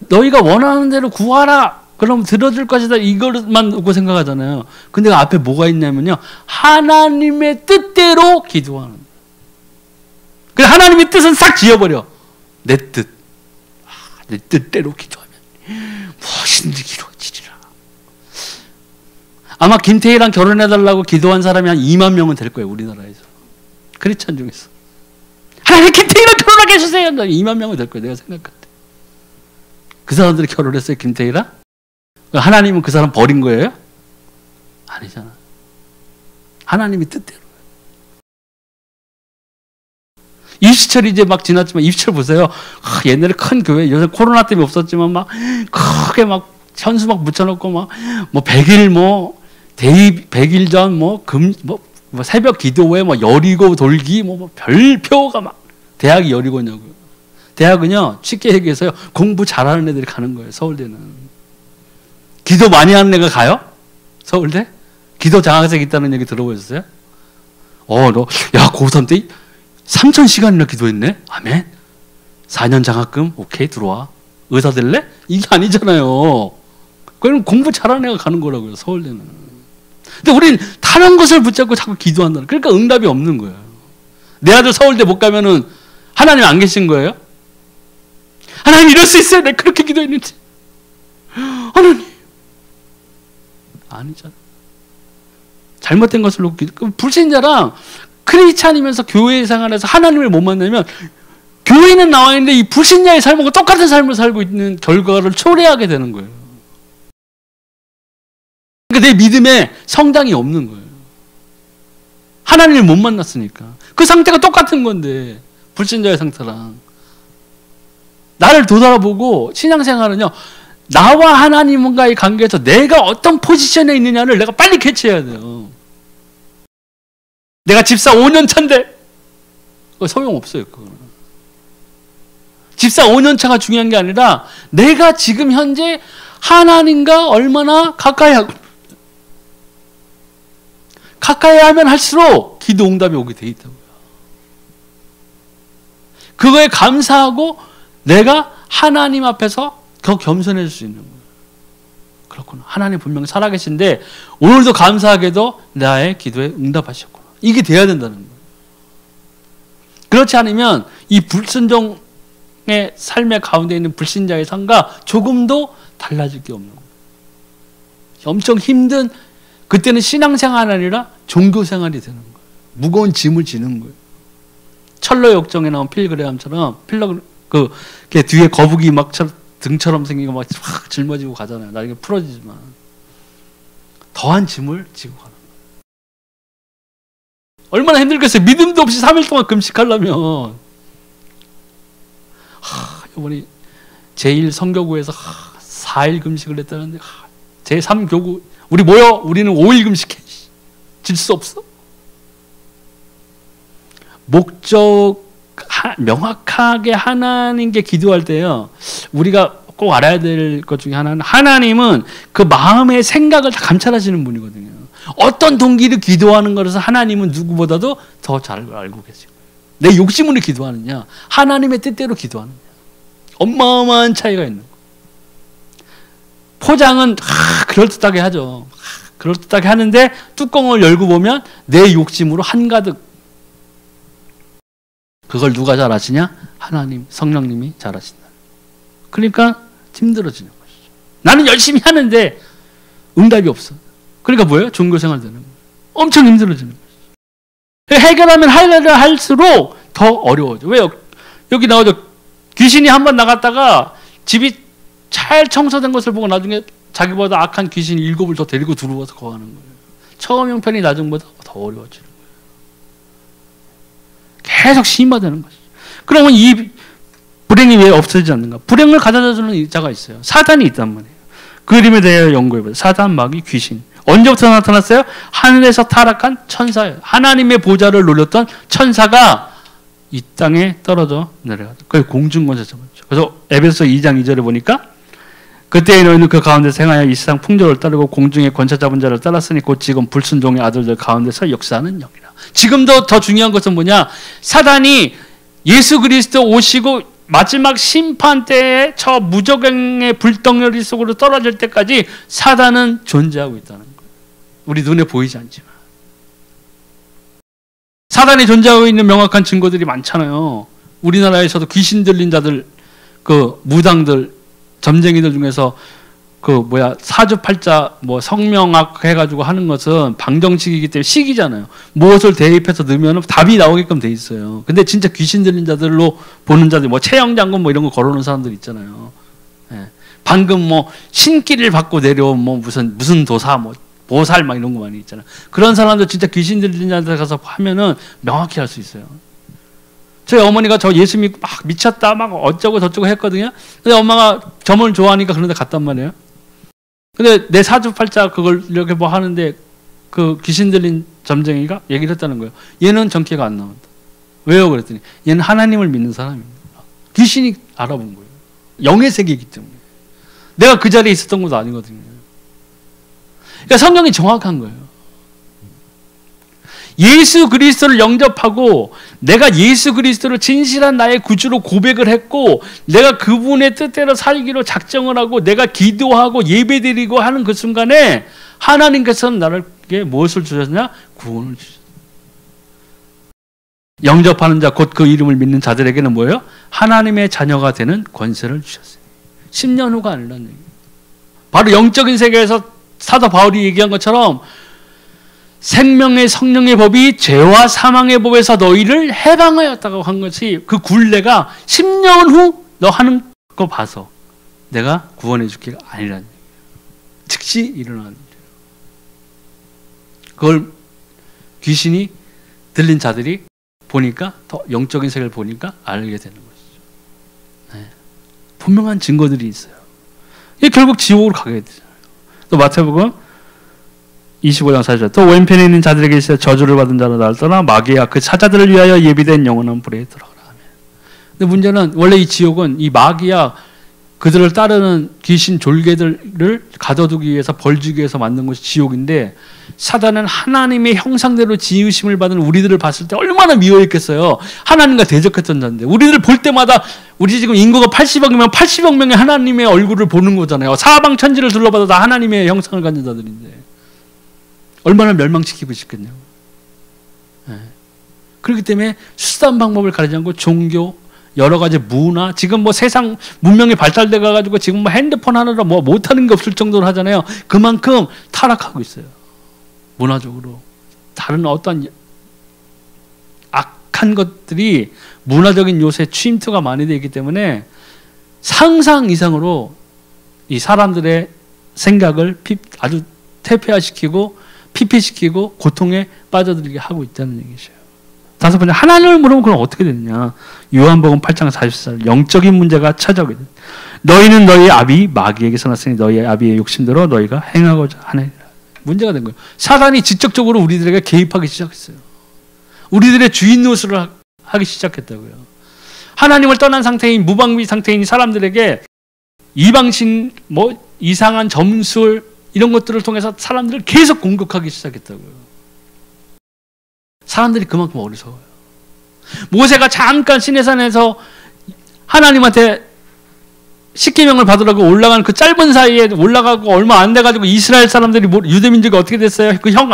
너희가 원하는 대로 구하라. 그럼 들어줄 것이다. 이것만 놓고 생각하잖아요. 근데 앞에 뭐가 있냐면요. 하나님의 뜻대로 기도하는 거예요. 그래 하나님의 뜻은 싹 지워버려. 내 뜻. 내 뜻대로 기도하면 무엇이든지 이루어지리라. 아마 김태희랑 결혼해달라고 기도한 사람이 한 2만 명은 될 거예요. 우리나라에서. 크리스찬 중에서. 하나님 김태희랑 결혼하게 해주세요. 2만 명은 될 거예요. 내가 생각할 때. 그 사람들이 결혼했어요. 김태희랑? 하나님은 그 사람 버린 거예요? 아니잖아. 하나님의 뜻대로. 입시철이 이제 막 지났지만 입시철 보세요. 옛날에 큰 교회, 요새 코로나 때문에 없었지만 막 크게 막 현수 막 묻혀놓고 막 뭐 100일 뭐 대입 100일 전 뭐 새벽 기도회 뭐 여리고 돌기 뭐 별표가 막 대학이 여리고냐고요. 대학은요 쉽게 얘기해서요 공부 잘하는 애들이 가는 거예요. 서울대는. 기도 많이 하는 애가 가요? 서울대? 기도 장학생 있다는 얘기 들어보셨어요? 야 고3 때 3,000시간이나 기도했네? 아멘. 4년 장학금? 오케이, 들어와. 의사 될래? 이게 아니잖아요. 그럼 공부 잘하는 애가 가는 거라고요, 서울대는. 근데 우린 다른 것을 붙잡고 자꾸 기도한다는. 그러니까 응답이 없는 거예요. 내 아들 서울대 못 가면은 하나님 안 계신 거예요? 하나님 이럴 수 있어요? 내가 그렇게 기도했는데. 하나님. 아니잖아. 잘못된 것을 놓고 불신자랑 크리스찬이면서 교회 생활에서 하나님을 못 만나면 교회는 나와 있는데 이 불신자의 삶하고 똑같은 삶을 살고 있는 결과를 초래하게 되는 거예요. 그러니까 내 믿음에 성장이 없는 거예요. 하나님을 못 만났으니까. 그 상태가 똑같은 건데, 불신자의 상태랑. 나를 돌아보고 신앙생활은요, 나와 하나님과의 관계에서 내가 어떤 포지션에 있느냐를 내가 빨리 캐치해야 돼요. 내가 집사 5년 차인데 그거 소용없어요. 그거는. 집사 5년 차가 중요한 게 아니라 내가 지금 현재 하나님과 얼마나 가까이 하면 할수록 기도 응답이 오게 돼 있다고요. 그거에 감사하고 내가 하나님 앞에서 더 겸손해질 수 있는 거예요. 그렇구나. 하나님 분명히 살아계신데 오늘도 감사하게도 나의 기도에 응답하셨구나. 이게 돼야 된다는 거예요. 그렇지 않으면 이 불순종의 삶의 가운데 있는 불신자의 삶과 조금도 달라질 게 없는 거예요. 엄청 힘든, 그때는 신앙생활이 아니라 종교생활이 되는 거예요. 무거운 짐을 지는 거예요. 철로 역정에 나온 필그레함처럼 걔 뒤에 거북이 막 등처럼 생긴 거 막 확 짊어지고 가잖아요. 나중에 풀어지지만 더한 짐을 지고 가는 거예요. 얼마나 힘들겠어요. 믿음도 없이 3일 동안 금식하려면. 이번에 제1선교구에서 4일 금식을 했다는데 제3교구 우리 모여 우리는 5일 금식해. 질 수 없어. 목적 명확하게 하나님께 기도할 때요, 우리가 꼭 알아야 될 것 중에 하나는 하나님은 그 마음의 생각을 다 감찰하시는 분이거든요. 어떤 동기를 기도하는 것에서 하나님은 누구보다도 더 잘 알고 계시고, 내 욕심으로 기도하느냐 하나님의 뜻대로 기도하느냐 어마어마한 차이가 있는 거예요. 포장은 그럴듯하게 하죠. 그럴듯하게 하는데 뚜껑을 열고 보면 내 욕심으로 한가득. 그걸 누가 잘 아시냐? 하나님, 성령님이 잘 아신다. 그러니까 힘들어지는 것이죠. 나는 열심히 하는데 응답이 없어. 그러니까 뭐예요? 종교생활 되는 거예요. 엄청 힘들어지는 거죠. 해결하면 할수록 더 어려워져. 왜요? 여기 나오죠. 귀신이 한번 나갔다가 집이 잘 청소된 것을 보고 나중에 자기보다 악한 귀신 7을 더 데리고 들어와서 거하는 거예요. 처음 형편이 나중보다 더 어려워지는 거예요. 계속 심화되는 거죠. 그러면 이 불행이 왜 없어지지 않는가? 불행을 가져다주는 자가 있어요. 사단이 있단 말이에요. 그 이름에 대해 연구해봐요. 사단, 마귀, 귀신. 언제부터 나타났어요? 하늘에서 타락한 천사예요. 하나님의 보좌를 노렸던 천사가 이 땅에 떨어져 내려가다. 그게 공중권세 잡았죠. 그래서 에베소 2장 2절에 보니까 그때의 너희는 그 가운데서 행하여 이 세상 풍조를 따르고 공중의 권세 잡은 자를 따랐으니 곧 지금 불순종의 아들들 가운데서 역사하는 영이라. 지금도 더 중요한 것은 뭐냐? 사단이 예수 그리스도 오시고 마지막 심판 때에 저 무적행의 불덩어리 속으로 떨어질 때까지 사단은 존재하고 있다는 거예요. 우리 눈에 보이지 않지만. 사단이 존재하고 있는 명확한 증거들이 많잖아요. 우리나라에서도 귀신 들린 자들, 그 무당들, 점쟁이들 중에서 사주팔자 성명학 해가지고 하는 것은 방정식이기 때문에 식이잖아요. 무엇을 대입해서 넣으면 답이 나오게끔 돼 있어요. 근데 진짜 귀신 들린 자들로 보는 자들, 채영장군 이런 거 걸어놓은 사람들 있잖아요. 예. 방금 신기를 받고 내려온 무슨 도사, 보살 이런 거 많이 있잖아요. 그런 사람들 진짜 귀신 들린 자들 가서 하면은 명확히 할 수 있어요. 저희 어머니가 저 예수 믿고 막 미쳤다 막 어쩌고 저쩌고 했거든요. 근데 엄마가 점을 좋아하니까 그런 데 갔단 말이에요. 근데 내 사주팔자 그걸 이렇게 하는데 그 귀신 들린 점쟁이가 얘기를 했다는 거예요. 얘는 정체가 안 나온다. 왜요? 그랬더니 얘는 하나님을 믿는 사람입니다. 귀신이 알아본 거예요. 영의 세계이기 때문에. 내가 그 자리에 있었던 것도 아니거든요. 그러니까 성경이 정확한 거예요. 예수 그리스도를 영접하고 내가 예수 그리스도를 진실한 나의 구주로 고백을 했고 내가 그분의 뜻대로 살기로 작정을 하고 내가 기도하고 예배드리고 하는 그 순간에 하나님께서는 나에게 무엇을 주셨냐? 구원을 주셨어요. 영접하는 자 곧 그 이름을 믿는 자들에게는 뭐예요? 하나님의 자녀가 되는 권세를 주셨어요. 10년 후가 아니라는 얘기예요. 바로 영적인 세계에서 사도 바울이 얘기한 것처럼 생명의 성령의 법이 죄와 사망의 법에서 너희를 해방하였다고 한 것이 그 굴레가 10년 후 너 하는 거 봐서 내가 구원해 줄게 아니라는 얘기예요. 즉시 일어나는 일이에요. 그걸 귀신이 들린 자들이 보니까 더 영적인 세계를 보니까 알게 되는 것이죠. 네. 분명한 증거들이 있어요. 이게 결국 지옥으로 가게 되잖아요. 또 마태복음 25장 40절 또 왼편에 있는 자들에게 있어 저주를 받은 자로 나를 떠나 마귀야 그 사자들을 위하여 예비된 영원한 불에 들어가라. 근데 문제는 원래 이 지옥은 이 마귀야 그들을 따르는 귀신 졸개들을 가둬두기 위해서 벌주기 위해서 만든 것이 지옥인데 사단은 하나님의 형상대로 지으심을 받은 우리들을 봤을 때 얼마나 미워했겠어요. 하나님과 대적했던 자인데 우리들 볼 때마다 우리 지금 인구가 80억이면 80억 명의 하나님의 얼굴을 보는 거잖아요. 사방 천지를 둘러봐도 다 하나님의 형상을 가진 자들인데 얼마나 멸망시키고 싶겠냐고. 네. 그렇기 때문에 수단 방법을 가리지 않고 종교 여러 가지 문화, 지금 뭐 세상 문명이 발달돼 가지고 지금 뭐 핸드폰 하느라 뭐 못하는 게 없을 정도로 하잖아요. 그만큼 타락하고 있어요. 문화적으로. 다른 어떤 악한 것들이 문화적인 요새 취임투가 많이 되기 때문에 상상 이상으로 이 사람들의 생각을 아주 퇴폐화시키고 피폐시키고 고통에 빠져들게 하고 있다는 얘기죠. 다섯 번째, 하나님을 물으면 그럼 어떻게 되느냐. 요한복음 8장 44절 영적인 문제가 찾아오게 돼. 너희는 너희 아비 마귀에게서 났으니 너희 아비의 욕심대로 너희가 행하고자 하느니라. 문제가 된 거예요. 사단이 직접적으로 우리들에게 개입하기 시작했어요. 우리들의 주인 노릇을 하기 시작했다고요. 하나님을 떠난 상태인 무방비 상태인 사람들에게 이방신 뭐 이상한 점술 이런 것들을 통해서 사람들을 계속 공격하기 시작했다고요. 사람들이 그만큼 어리석어요. 모세가 잠깐 시내산에서 하나님한테 십계명을 받으라고 올라간 그 짧은 사이에 올라가고 얼마 안 돼가지고 이스라엘 사람들이 유대민족이 어떻게 됐어요? 그 형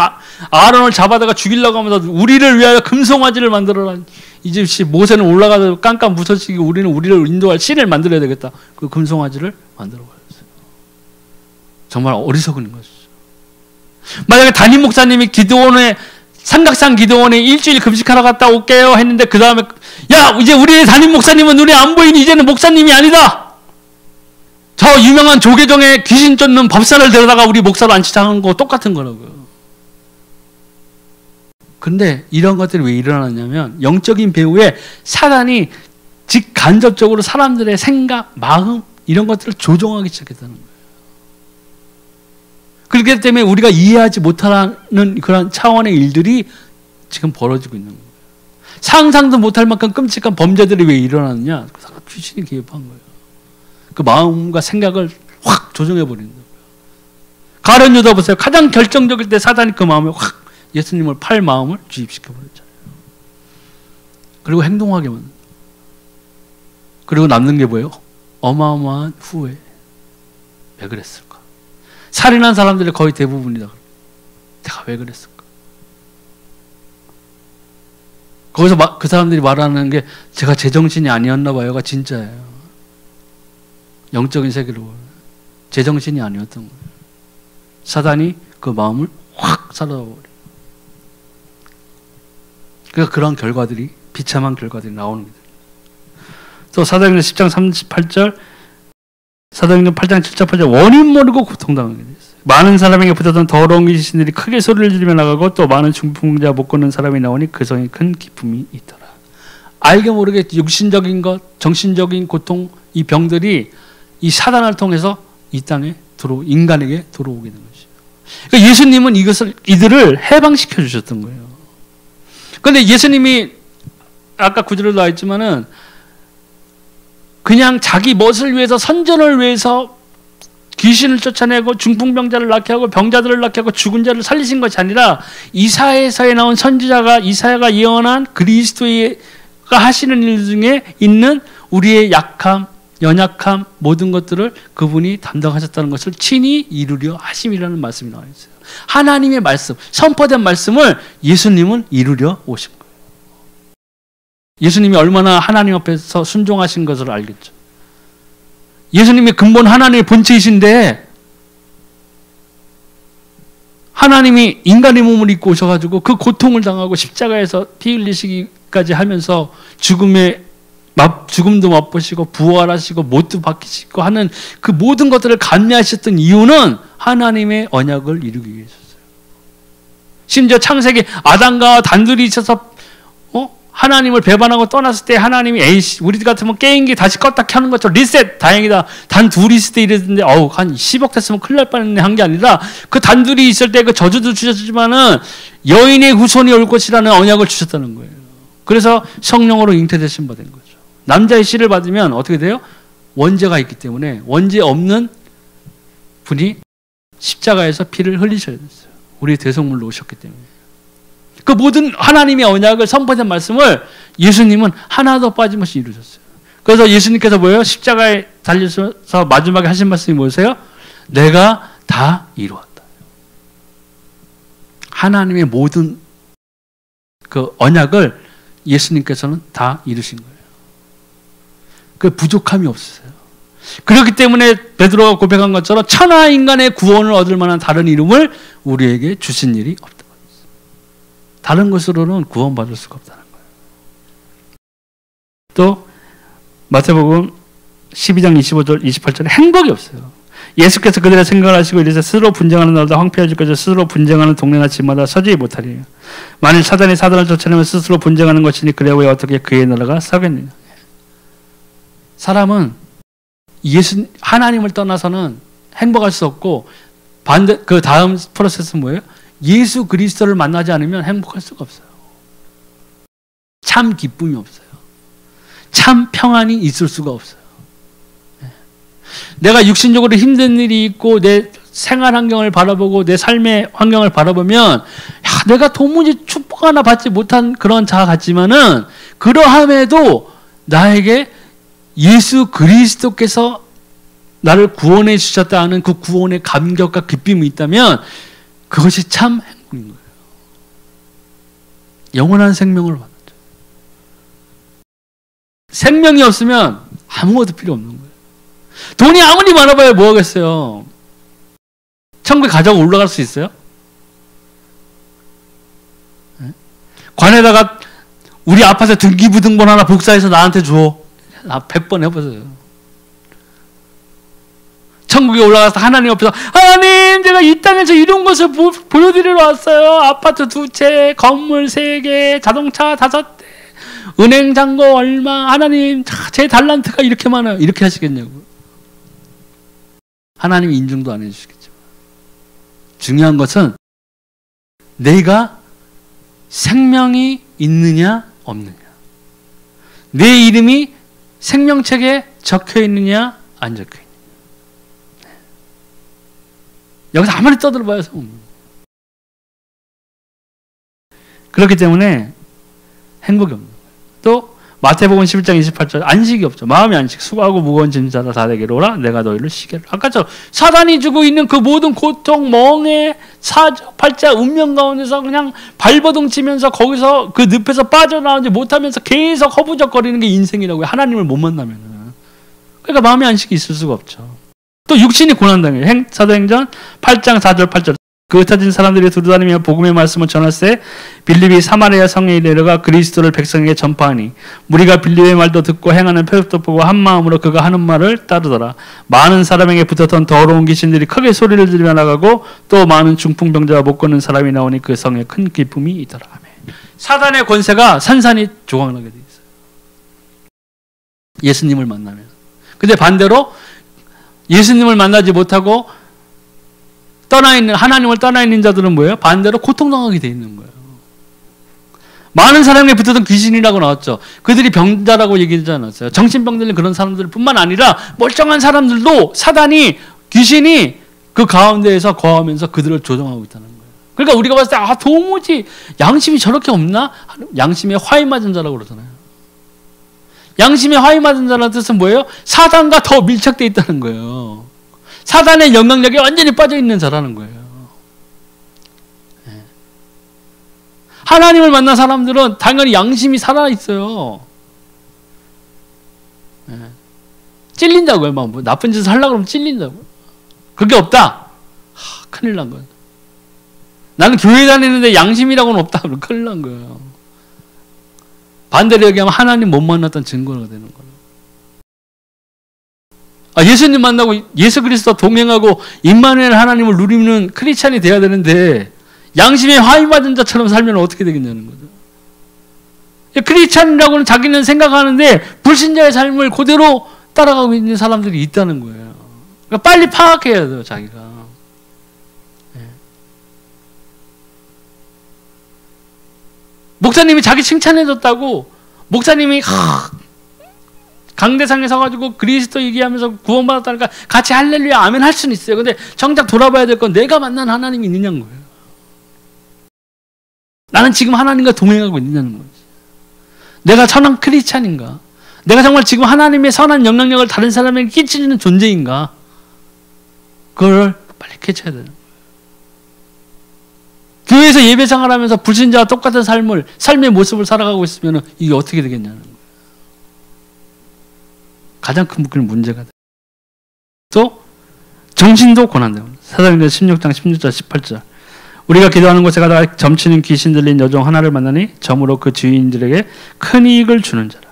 아론을 잡아다가 죽이려고 하면서 우리를 위하여 금송아지를 만들어라. 이제 모세는 올라가서 깜깜 부서지고 우리를 인도할 신을 만들어야 되겠다. 그 금송아지를 만들어 버렸어요. 정말 어리석은 것이죠. 만약에 담임 목사님이 기드온의 삼각산 기도원에 일주일 금식하러 갔다 올게요 했는데 그 다음에 야 이제 우리 담임 목사님은 눈에 안 보이니 이제는 목사님이 아니다. 저 유명한 조계종의 귀신 쫓는 법사를 데려다가 우리 목사로 앉히자는 거 똑같은 거라고요. 근데 이런 것들이 왜 일어나냐면 영적인 배후에 사단이 직간접적으로 사람들의 생각, 마음 이런 것들을 조종하기 시작했다는 거예요. 그렇기 때문에 우리가 이해하지 못하는 그런 차원의 일들이 지금 벌어지고 있는 거예요. 상상도 못할 만큼 끔찍한 범죄들이 왜 일어나느냐? 귀신이 개입한 거예요. 그 마음과 생각을 확 조정해버리는 거예요. 가룟 유다 보세요. 가장 결정적일 때 사단이 그 마음에 확 예수님을 팔 마음을 주입시켜버렸잖아요. 그리고 행동하게 만든. 그리고 남는 게 뭐예요? 어마어마한 후회. 왜 그랬을까? 살인한 사람들의 거의 대부분이다. 내가 왜 그랬을까? 거기서 그 사람들이 말하는 게 제가 제정신이 아니었나 봐요가 진짜예요. 영적인 세계로 제정신이 아니었던 거예요. 사단이 그 마음을 확 사로잡아버려요. 그러니까 그런 결과들이 비참한 결과들이 나오는 거예요. 또 사도행전 10장 38절 사도행전 8장 7절 8절 원인 모르고 고통당하게 됐어요. 많은 사람에게 붙었던 더러운 귀신들이 크게 소리를 지르며 나가고 또 많은 중풍자 못 걷는 사람이 나오니 그 성에 큰 기쁨이 있더라. 알게 모르게 육신적인 것, 정신적인 고통, 이 병들이 이 사단을 통해서 이 땅에 인간에게 들어오게 된 것이죠. 그러니까 예수님은 이들을 해방시켜 주셨던 거예요. 그런데 예수님이 아까 구절에 나와 있지만은 그냥 자기 멋을 위해서 선전을 위해서 귀신을 쫓아내고 중풍병자를 낫게 하고 병자들을 낫게 하고 죽은 자를 살리신 것이 아니라 이사야서에 나온 선지자가 이사야가 예언한 그리스도가 하시는 일 중에 있는 우리의 약함, 연약함 모든 것들을 그분이 담당하셨다는 것을 친히 이루려 하심이라는 말씀이 나와 있어요. 하나님의 말씀, 선포된 말씀을 예수님은 이루려 오신 거예요. 예수님이 얼마나 하나님 앞에서 순종하신 것을 알겠죠. 예수님이 근본 하나님의 본체이신데 하나님이 인간의 몸을 입고 오셔가지고 그 고통을 당하고 십자가에서 피 흘리시기까지 하면서 죽음도 맛보시고 부활하시고 못도 박히시고 하는 그 모든 것들을 감내하셨던 이유는 하나님의 언약을 이루기 위해서였어요. 심지어 창세기 아담과 단둘이 있어서 하나님을 배반하고 떠났을 때 하나님이 에이씨 우리 같으면 게임기 다시 껐다 켜는 것처럼 리셋 다행이다 단 둘이 있을 때 이랬는데 한 10억 됐으면 큰일 날 뻔했네 한 게 아니라 그 단둘이 있을 때 그 저주도 주셨지만은 여인의 후손이 올 것이라는 언약을 주셨다는 거예요. 그래서 성령으로 잉태되신 바 된 거죠. 남자의 씨를 받으면 어떻게 돼요? 원죄가 있기 때문에 원죄 없는 분이 십자가에서 피를 흘리셔야 됐어요. 우리의 대속물로 오셨기 때문에. 그 모든 하나님의 언약을 선포된 말씀을 예수님은 하나도 빠짐없이 이루셨어요. 그래서 예수님께서 뭐예요? 십자가에 달려서 마지막에 하신 말씀이 뭐세요? 내가 다 이루었다. 하나님의 모든 그 언약을 예수님께서는 다 이루신 거예요. 그 부족함이 없으세요. 그렇기 때문에 베드로가 고백한 것처럼 천하 인간의 구원을 얻을 만한 다른 이름을 우리에게 주신 일이 없다. 다른 것으로는 구원받을 수가 없다는 거예요. 또 마태복음 12장 25절 28절에 행복이 없어요. 예수께서 그들의 생각을 하시고 이래서 스스로 분쟁하는 날도 황폐해질 것이요 스스로 분쟁하는 동네나 집마다 서지 못하리요. 만일 사단이 사단을 쫓아내면 스스로 분쟁하는 것이니 그래 왜 어떻게 그의 나라가 서겠느냐. 사람은 하나님을 떠나서는 행복할 수 없고 그 다음 프로세스는 뭐예요? 예수 그리스도를 만나지 않으면 행복할 수가 없어요. 참 기쁨이 없어요. 참 평안이 있을 수가 없어요. 내가 육신적으로 힘든 일이 있고 내 생활 환경을 바라보고 내 삶의 환경을 바라보면 내가 도무지 축복 하나 받지 못한 그런 자 같지만은 그러함에도 나에게 예수 그리스도께서 나를 구원해 주셨다 하는 그 구원의 감격과 기쁨이 있다면 그것이 참 행복인 거예요. 영원한 생명을 받았죠. 생명이 없으면 아무것도 필요 없는 거예요. 돈이 아무리 많아봐야 뭐 하겠어요. 천국에 가자고 올라갈 수 있어요? 관에다가 우리 아파트 등기부등본 하나 복사해서 나한테 줘. 100번 해보세요. 천국에 올라가서 하나님 옆에서 하나님 제가 이 땅에서 이런 것을 보여드리러 왔어요. 아파트 2채, 건물 3개, 자동차 5대, 은행 잔고 얼마, 하나님 제 달란트가 이렇게 많아요. 이렇게 하시겠냐고. 하나님이 인정도 안 해주시겠죠. 중요한 것은 내가 생명이 있느냐 없느냐, 내 이름이 생명책에 적혀 있느냐 안 적혀 있느냐. 여기서 아무리 떠들어봐야 소용. 그렇기 때문에 행복이 없는 거예요. 또 마태복음 11장 28절 안식이 없죠. 마음의 안식. 수고하고 무거운 짐 자라 다 내게로 오라. 내가 너희를 쉬게 하리라. 아까처럼 사단이 주고 있는 그 모든 고통, 멍해, 사조, 팔자, 운명 가운데서 그냥 발버둥 치면서 거기서 그 늪에서 빠져나오지 못하면서 계속 허부적거리는 게 인생이라고요. 하나님을 못 만나면. 그러니까 마음의 안식이 있을 수가 없죠. 또 육신이 고난당해요. 사도행전 8장 4절 8절. 그 흩어진 사람들이 두루다니며 복음의 말씀을 전할세 빌립이 사마리아 성에 내려가 그리스도를 백성에게 전파하니 무리가 빌립의 말도 듣고 행하는 표적도 보고 한 마음으로 그가 하는 말을 따르더라. 많은 사람에게 붙었던 더러운 귀신들이 크게 소리를 지르며 나가고 또 많은 중풍병자와 못 걷는 사람이 나오니 그 성에 큰 기쁨이 있더라. 아멘. 사단의 권세가 산산이 조각나게 돼 있어요. 예수님을 만나면. 근데 반대로 예수님을 만나지 못하고 하나님을 떠나 있는 자들은 뭐예요? 반대로 고통당하게 돼 있는 거예요. 많은 사람에게 붙었던 귀신이라고 나왔죠. 그들이 병자라고 얘기하지 않았어요. 정신병들은 그런 사람들 뿐만 아니라 멀쩡한 사람들도 귀신이 그 가운데에서 거하면서 그들을 조종하고 있다는 거예요. 그러니까 우리가 봤을 때 도무지 양심이 저렇게 없나? 양심에 화이 맞은 자라고 그러잖아요. 양심에 화이 맞은 자라는 뜻은 뭐예요? 사단과 더 밀착되어 있다는 거예요. 사단의 영향력에 완전히 빠져있는 자라는 거예요. 하나님을 만난 사람들은 당연히 양심이 살아있어요. 찔린다고요. 뭐 나쁜 짓을 하려고 그러면 찔린다고요. 그게 없다? 큰일 난 거예요. 나는 교회 다니는데 양심이라고는 없다. 그러면 큰일 난 거예요. 반대로 얘기하면 하나님 못 만났던 증거가 되는 거예요. 예수님 만나고 예수 그리스도 동행하고 임마누엘 하나님을 누리는 크리스찬이 돼야 되는데 양심에 화인받은 자처럼 살면 어떻게 되겠냐는 거죠. 크리스찬이라고는 자기는 생각하는데 불신자의 삶을 그대로 따라가고 있는 사람들이 있다는 거예요. 그러니까 빨리 파악해야 돼요, 자기가. 목사님이 자기 칭찬해줬다고 목사님이 강대상에 서가지고 그리스도 얘기하면서 구원받았다니까 같이 할렐루야 아멘 할 수는 있어요. 근데 정작 돌아봐야 될 건 내가 만난 하나님이 있느냐는 거예요. 나는 지금 하나님과 동행하고 있느냐는 거지. 내가 선한 크리스찬인가? 내가 정말 지금 하나님의 선한 영향력을 다른 사람에게 끼치는 존재인가? 그걸 빨리 캐쳐야 되는 거예요. 교회에서 예배 생활하면서 불신자와 똑같은 삶의 모습을 살아가고 있으면 이게 어떻게 되겠냐는 거예요. 가장 큰 문제가 돼요. 또 정신도 고난됩니다. 사도행전 16장 16절 18절 우리가 기도하는 곳에 가다가 점치는 귀신 들린 여종 하나를 만나니 점으로 그 주인들에게 큰 이익을 주는 자라.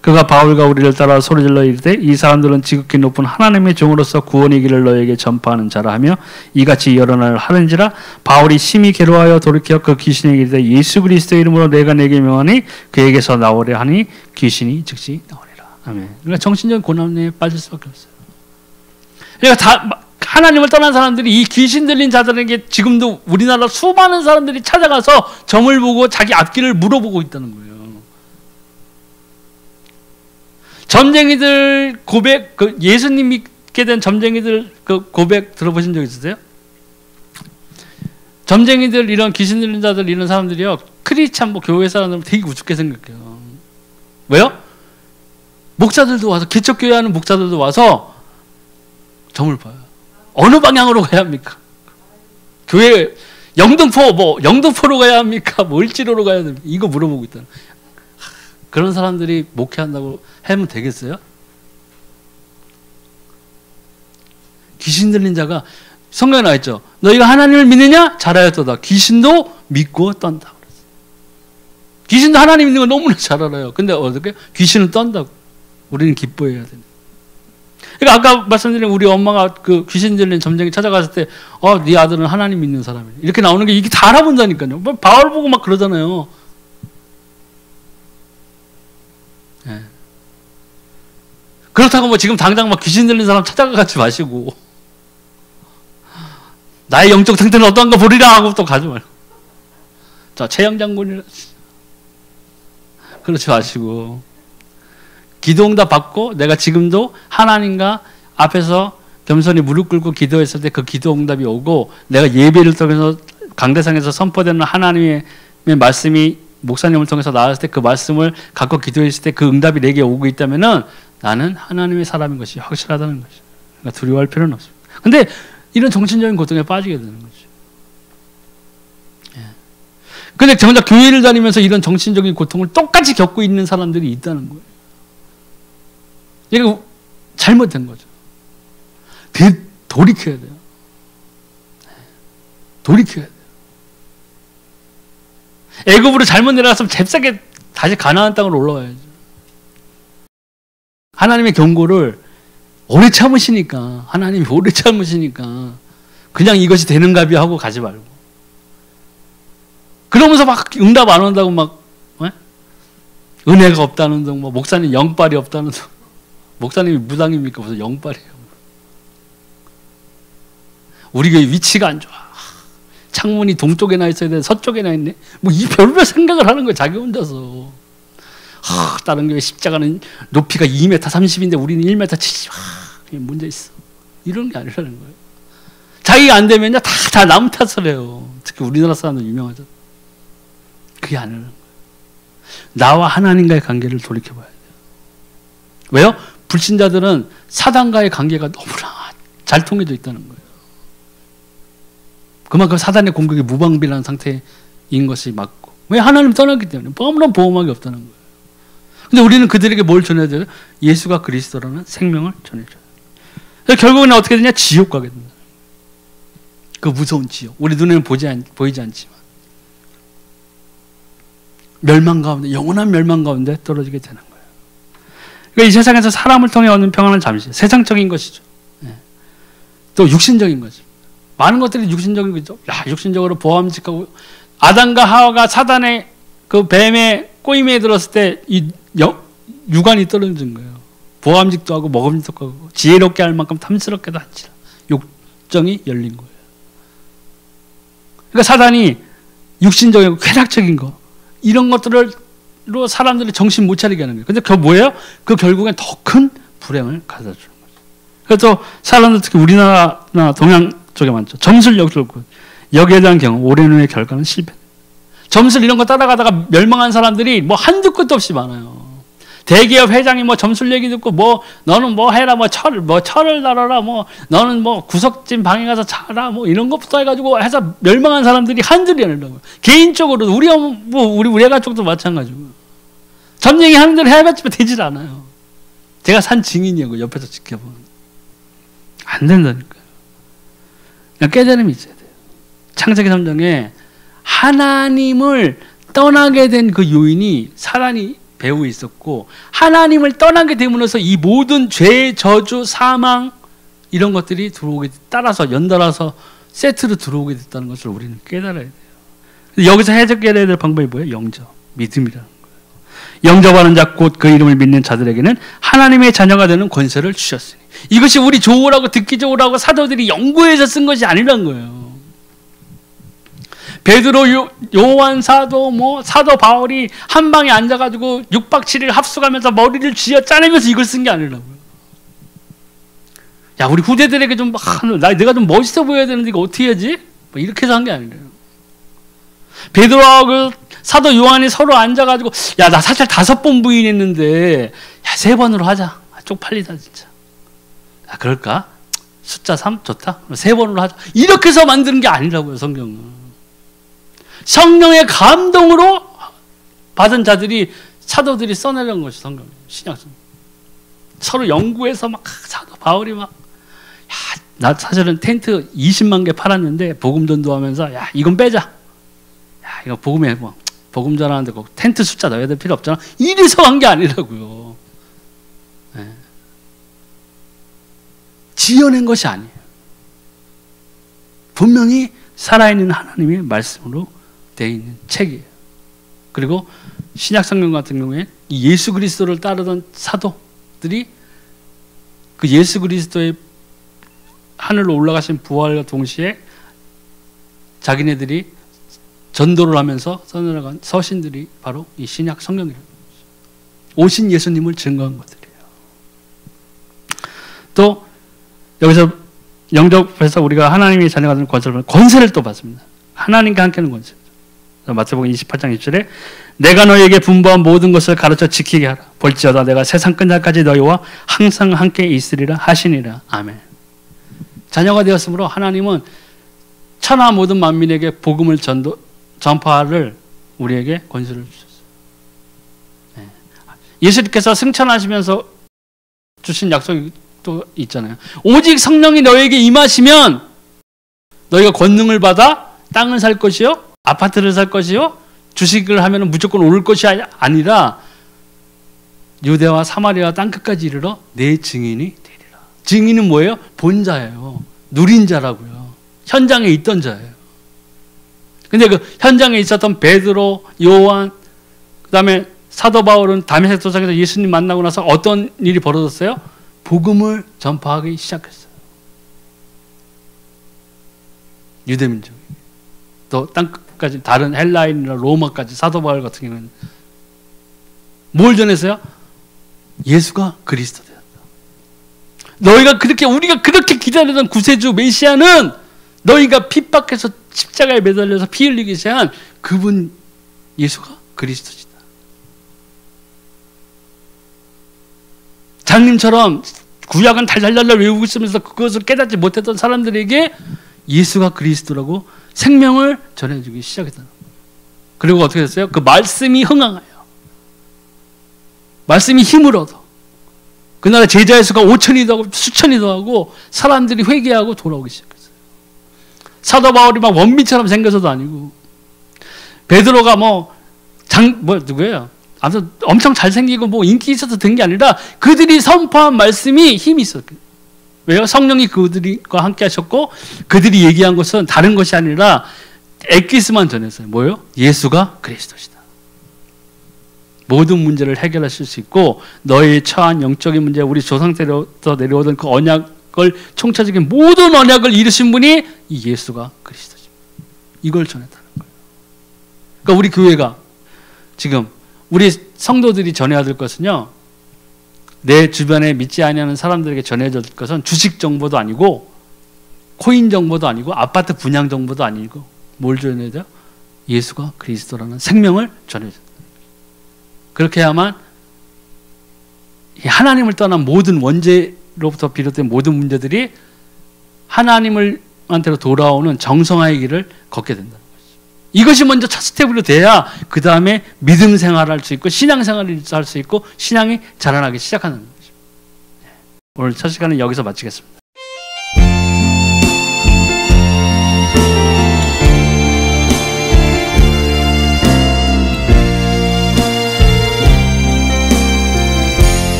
그가 바울과 우리를 따라 소리질러 이르되 이 사람들은 지극히 높은 하나님의 종으로서 구원의 길을 너에게 전파하는 자라 하며 이같이 여러 날 하는지라. 바울이 심히 괴로워하여 돌이켜 그 귀신에게 이르되 예수 그리스도의 이름으로 내가 내게 명하니 그에게서 나오려 하니 귀신이 즉시 나오리라. 아멘. 그러니까 정신적인 고난에 빠질 수밖에 없어요. 그러니까 하나님을 떠난 사람들이 이 귀신 들린 자들에게 지금도 우리나라 수많은 사람들이 찾아가서 점을 보고 자기 앞길을 물어보고 있다는 거예요. 점쟁이들 고백, 예수님 믿게 된 점쟁이들 고백 들어보신 적 있으세요? 점쟁이들, 이런 귀신 들린 자들, 이런 사람들이요, 크리스찬 교회 사람들 되게 우습게 생각해요. 왜요? 목사들도 와서, 개척교회 하는 목사들도 와서 점을 봐요. 어느 방향으로 가야 합니까? 교회, 영등포로 가야 합니까? 을지로로 가야 됩니까? 이거 물어보고 있다. 그런 사람들이 목회한다고 하면 되겠어요? 귀신 들린 자가 성경에 나와 있죠. 너희가 하나님을 믿느냐? 잘하였도다. 귀신도 믿고 떤다. 귀신도 하나님 믿는 거 너무나 잘 알아요. 근데 어떻게? 귀신은 떤다고. 우리는 기뻐해야 됩니다. 그러니까 아까 말씀드린 우리 엄마가 그 귀신 들린 점쟁이 찾아갔을 때, 네 아들은 하나님 믿는 사람이야. 이렇게 나오는 게 이게 다 알아본다니까요. 바울 보고 막 그러잖아요. 네. 그렇다고 지금 당장 귀신 들린 사람 찾아가지 마시고, 나의 영적 상태는 어떠한가 보리라 하고 또 가지 말고, 최영 장군이라 그렇지 마시고, 기도응답 받고 내가 지금도 하나님과 앞에서 겸손히 무릎 꿇고 기도했을 때 그 기도응답이 오고, 내가 예배를 통해서 강대상에서 선포되는 하나님의 말씀이 목사님을 통해서 나왔을 때 그 말씀을 갖고 기도했을 때 그 응답이 내게 오고 있다면은 나는 하나님의 사람인 것이 확실하다는 거죠. 그러니까 두려워할 필요는 없습니다. 근데 이런 정신적인 고통에 빠지게 되는 거죠. 근데 정작 교회를 다니면서 이런 정신적인 고통을 똑같이 겪고 있는 사람들이 있다는 거예요. 이거 잘못된 거죠. 돌이켜야 돼요. 돌이켜야 돼요. 애굽으로 잘못 내려갔으면 잽싸게 다시 가나안 땅으로 올라와야죠. 하나님의 경고를 오래 참으시니까, 하나님이 오래 참으시니까 그냥 이것이 되는가비 하고 가지 말고, 그러면서 막 응답 안 온다고 은혜가 없다는 등, 목사님 영빨이 없다는 등. 목사님이 무당입니까? 무슨 영빨이에요. 우리 교회 위치가 안 좋아. 창문이 동쪽에 나 있어야 돼, 서쪽에 나 있네. 이 별별 생각을 하는 거예요, 자기 혼자서. 다른 교회 십자가는 높이가 2m 30인데 우리는 1m 70. 그게 문제 있어. 이런 게 아니라는 거예요. 자기가 안 되면요, 다 남 탓을 해요. 특히 우리나라 사람들 유명하죠. 그게 아니라는 거예요. 나와 하나님과의 관계를 돌이켜봐야 돼요. 왜요? 불신자들은 사단과의 관계가 너무나 잘 통해져 있다는 거예요. 그만큼 사단의 공격이 무방비라는 상태인 것이 맞고, 왜? 하나님 떠났기 때문에 아무런 보호막이 없다는 거예요. 근데 우리는 그들에게 뭘 전해야 돼요? 예수가 그리스도라는 생명을 전해줘요. 결국은 어떻게 되냐? 지옥 가게 된다. 그 무서운 지옥. 우리 눈에는 보이지 않지만 멸망 가운데, 영원한 멸망 가운데 떨어지게 되는 거예요. 그러니까 이 세상에서 사람을 통해 얻는 평안은 잠시 세상적인 것이죠. 또 육신적인 거죠. 많은 것들이 육신적인 거죠. 야, 육신적으로 보암직하고 아담과 하와가 사단의 그 뱀의 꼬임에 들었을 때 이 육안이 떨어진 거예요. 보암직도 하고 먹음직도 하고 지혜롭게 할 만큼 탐스럽게도 하지라. 욕정이 열린 거예요. 그러니까 사단이 육신적이고 쾌락적인 거 이런 것들로 사람들이 정신 못 차리게 하는 거예요. 근데 그거 뭐예요? 그 결국엔 더 큰 불행을 가져다 주는 거죠. 그래서 사람들 특히 우리나라나 동양 쪽에 많죠. 점술 역술꾼 여기에 대한 경우 오랜 후의 결과는 실패. 점술 이런 거 따라가다가 멸망한 사람들이 뭐 한두 끝도 없이 많아요. 대기업 회장이 뭐 점술 얘기 듣고 뭐 너는 뭐 해라 뭐 철을 다뤄라 뭐 너는 뭐 구석진 방에 가서 자라 뭐 이런 것부터 해가지고 해서 멸망한 사람들이 한둘이 아니라고요. 개인적으로도 우리 애가 쪽도 마찬가지고 점쟁이 하는 대로 해봤지만 되질 않아요. 제가 산 증인이고 옆에서 지켜보는 안 된다니까요. 그냥 깨달음이 있어야 돼요. 창세기 3장에 하나님을 떠나게 된 그 요인이 사단이 배후에 있었고 하나님을 떠나게 됨으로써 이 모든 죄, 저주, 사망 이런 것들이 들어오게 따라서 연달아서 세트로 들어오게 됐다는 것을 우리는 깨달아야 돼요. 여기서 해석해야 될 방법이 뭐예요? 영접, 믿음이라는 거예요. 영접하는 자 곧 그 이름을 믿는 자들에게는 하나님의 자녀가 되는 권세를 주셨으니 이것이 우리 좋으라고 듣기 좋으라고 사도들이 연구해서 쓴 것이 아니란 거예요. 베드로, 요한 사도, 사도 바울이 한 방에 앉아가지고 6박 7일 합숙하면서 머리를 쥐어 짜내면서 이걸 쓴 게 아니라고요. 야, 우리 후대들에게 좀, 내가 좀 멋있어 보여야 되는데 이거 어떻게 해야지? 이렇게 해서 한 게 아니래요. 베드로하고 사도 요한이 서로 앉아가지고, 야, 나 사실 5번 부인했는데, 야, 3번으로 하자. 쪽팔리다, 진짜. 야, 그럴까? 숫자 3 좋다? 3번으로 하자. 이렇게 해서 만드는 게 아니라고요, 성경은. 성령의 감동으로 받은 자들이 사도들이 써내려는 것이 성경 신약성. 서로 연구해서 막 사도 바울이 막 야, 나 사실은 텐트 20만 개 팔았는데 복음 전도하면서 야 이건 빼자. 야 이거 복음에 뭐 복음 전하는데 꼭 텐트 숫자 넣어야 될 필요 없잖아. 이래서 한 게 아니라고요. 네. 지어낸 것이 아니에요. 분명히 살아있는 하나님의 말씀으로 되어 있는 책이에요. 그리고 신약 성경 같은 경우에 이 예수 그리스도를 따르던 사도들이 그 예수 그리스도의 하늘로 올라가신 부활과 동시에 자기네들이 전도를 하면서 써내려간 서신들이 바로 이 신약 성경이에요. 오신 예수님을 증거한 것들이에요. 또 여기서 영접해서 우리가 하나님의 자녀가 되는 권세를 또 받습니다. 하나님과 함께하는 권세. 마태복음 28장 1절에 내가 너에게 분부한 모든 것을 가르쳐 지키게 하라. 볼지어다 내가 세상 끝날까지 너희와 항상 함께 있으리라 하시니라. 아멘. 자녀가 되었으므로 하나님은 천하 모든 만민에게 복음을 전파를 우리에게 권세를 주셨어요. 네. 예수님께서 승천하시면서 주신 약속이 또 있잖아요. 오직 성령이 너에게 임하시면 너희가 권능을 받아 땅을 살 것이요 아파트를 살 것이요 주식을 하면 무조건 오를 것이 아니라 유대와 사마리아 땅끝까지 이르러 내 증인이 되리라. 증인은 뭐예요? 본자예요. 누린 자라고요. 현장에 있던 자예요. 근데 그 현장에 있었던 베드로, 요한, 그 다음에 사도 바울은 다메섹 도상에서 예수님 만나고 나서 어떤 일이 벌어졌어요? 복음을 전파하기 시작했어요. 유대민족이. 또 땅끝까지 다른 헬라인이나 로마까지 사도 바울 같은 경우는 뭘 전했어요? 예수가 그리스도 되었다. 우리가 그렇게 기다리던 구세주 메시아는 너희가 핍박해서 십자가에 매달려서 피 흘리기 시작한 그분 예수가 그리스도시다. 장님처럼 구약은 달달달달 외우고 있으면서 그것을 깨닫지 못했던 사람들에게 예수가 그리스도라고 생명을 전해주기 시작했다. 그리고 어떻게 됐어요? 그 말씀이 흥황하여 말씀이 힘을 얻어 그날에 제자의 수가 5천이도 하고 수천이도 하고 사람들이 회개하고 돌아오기 시작했어요. 사도 바울이 막 원빈처럼 생겨서도 아니고 베드로가 누구예요? 아무튼 엄청 잘생기고 인기 있어서 된 게 아니라 그들이 선포한 말씀이 힘이 있었거든요. 왜요? 성령이 그들과 함께 하셨고 그들이 얘기한 것은 다른 것이 아니라 엑기스만 전했어요. 뭐예요? 예수가 그리스도시다. 모든 문제를 해결하실 수 있고 너희 처한 영적인 문제, 우리 조상 때부터 내려오던 그 언약을 총체적인 모든 언약을 이루신 분이 이 예수가 그리스도십니다. 이걸 전했다는 거예요. 그러니까 우리 교회가 지금 우리 성도들이 전해야 될 것은요, 내 주변에 믿지 아니하는 사람들에게 전해줄 것은 주식 정보도 아니고 코인 정보도 아니고 아파트 분양 정보도 아니고 뭘 전해야 돼요? 예수가 그리스도라는 생명을 전해줘야 돼요. 그렇게 해야만 하나님을 떠난 모든 원죄로부터 비롯된 모든 문제들이 하나님한테로 돌아오는 정성화의 길을 걷게 된다는 거죠. 이것이 먼저 첫 스텝으로 돼야 그 다음에 믿음 생활을 할 수 있고 신앙 생활을 할 수 있고 신앙이 자라나기 시작하는 거죠. 오늘 첫 시간은 여기서 마치겠습니다.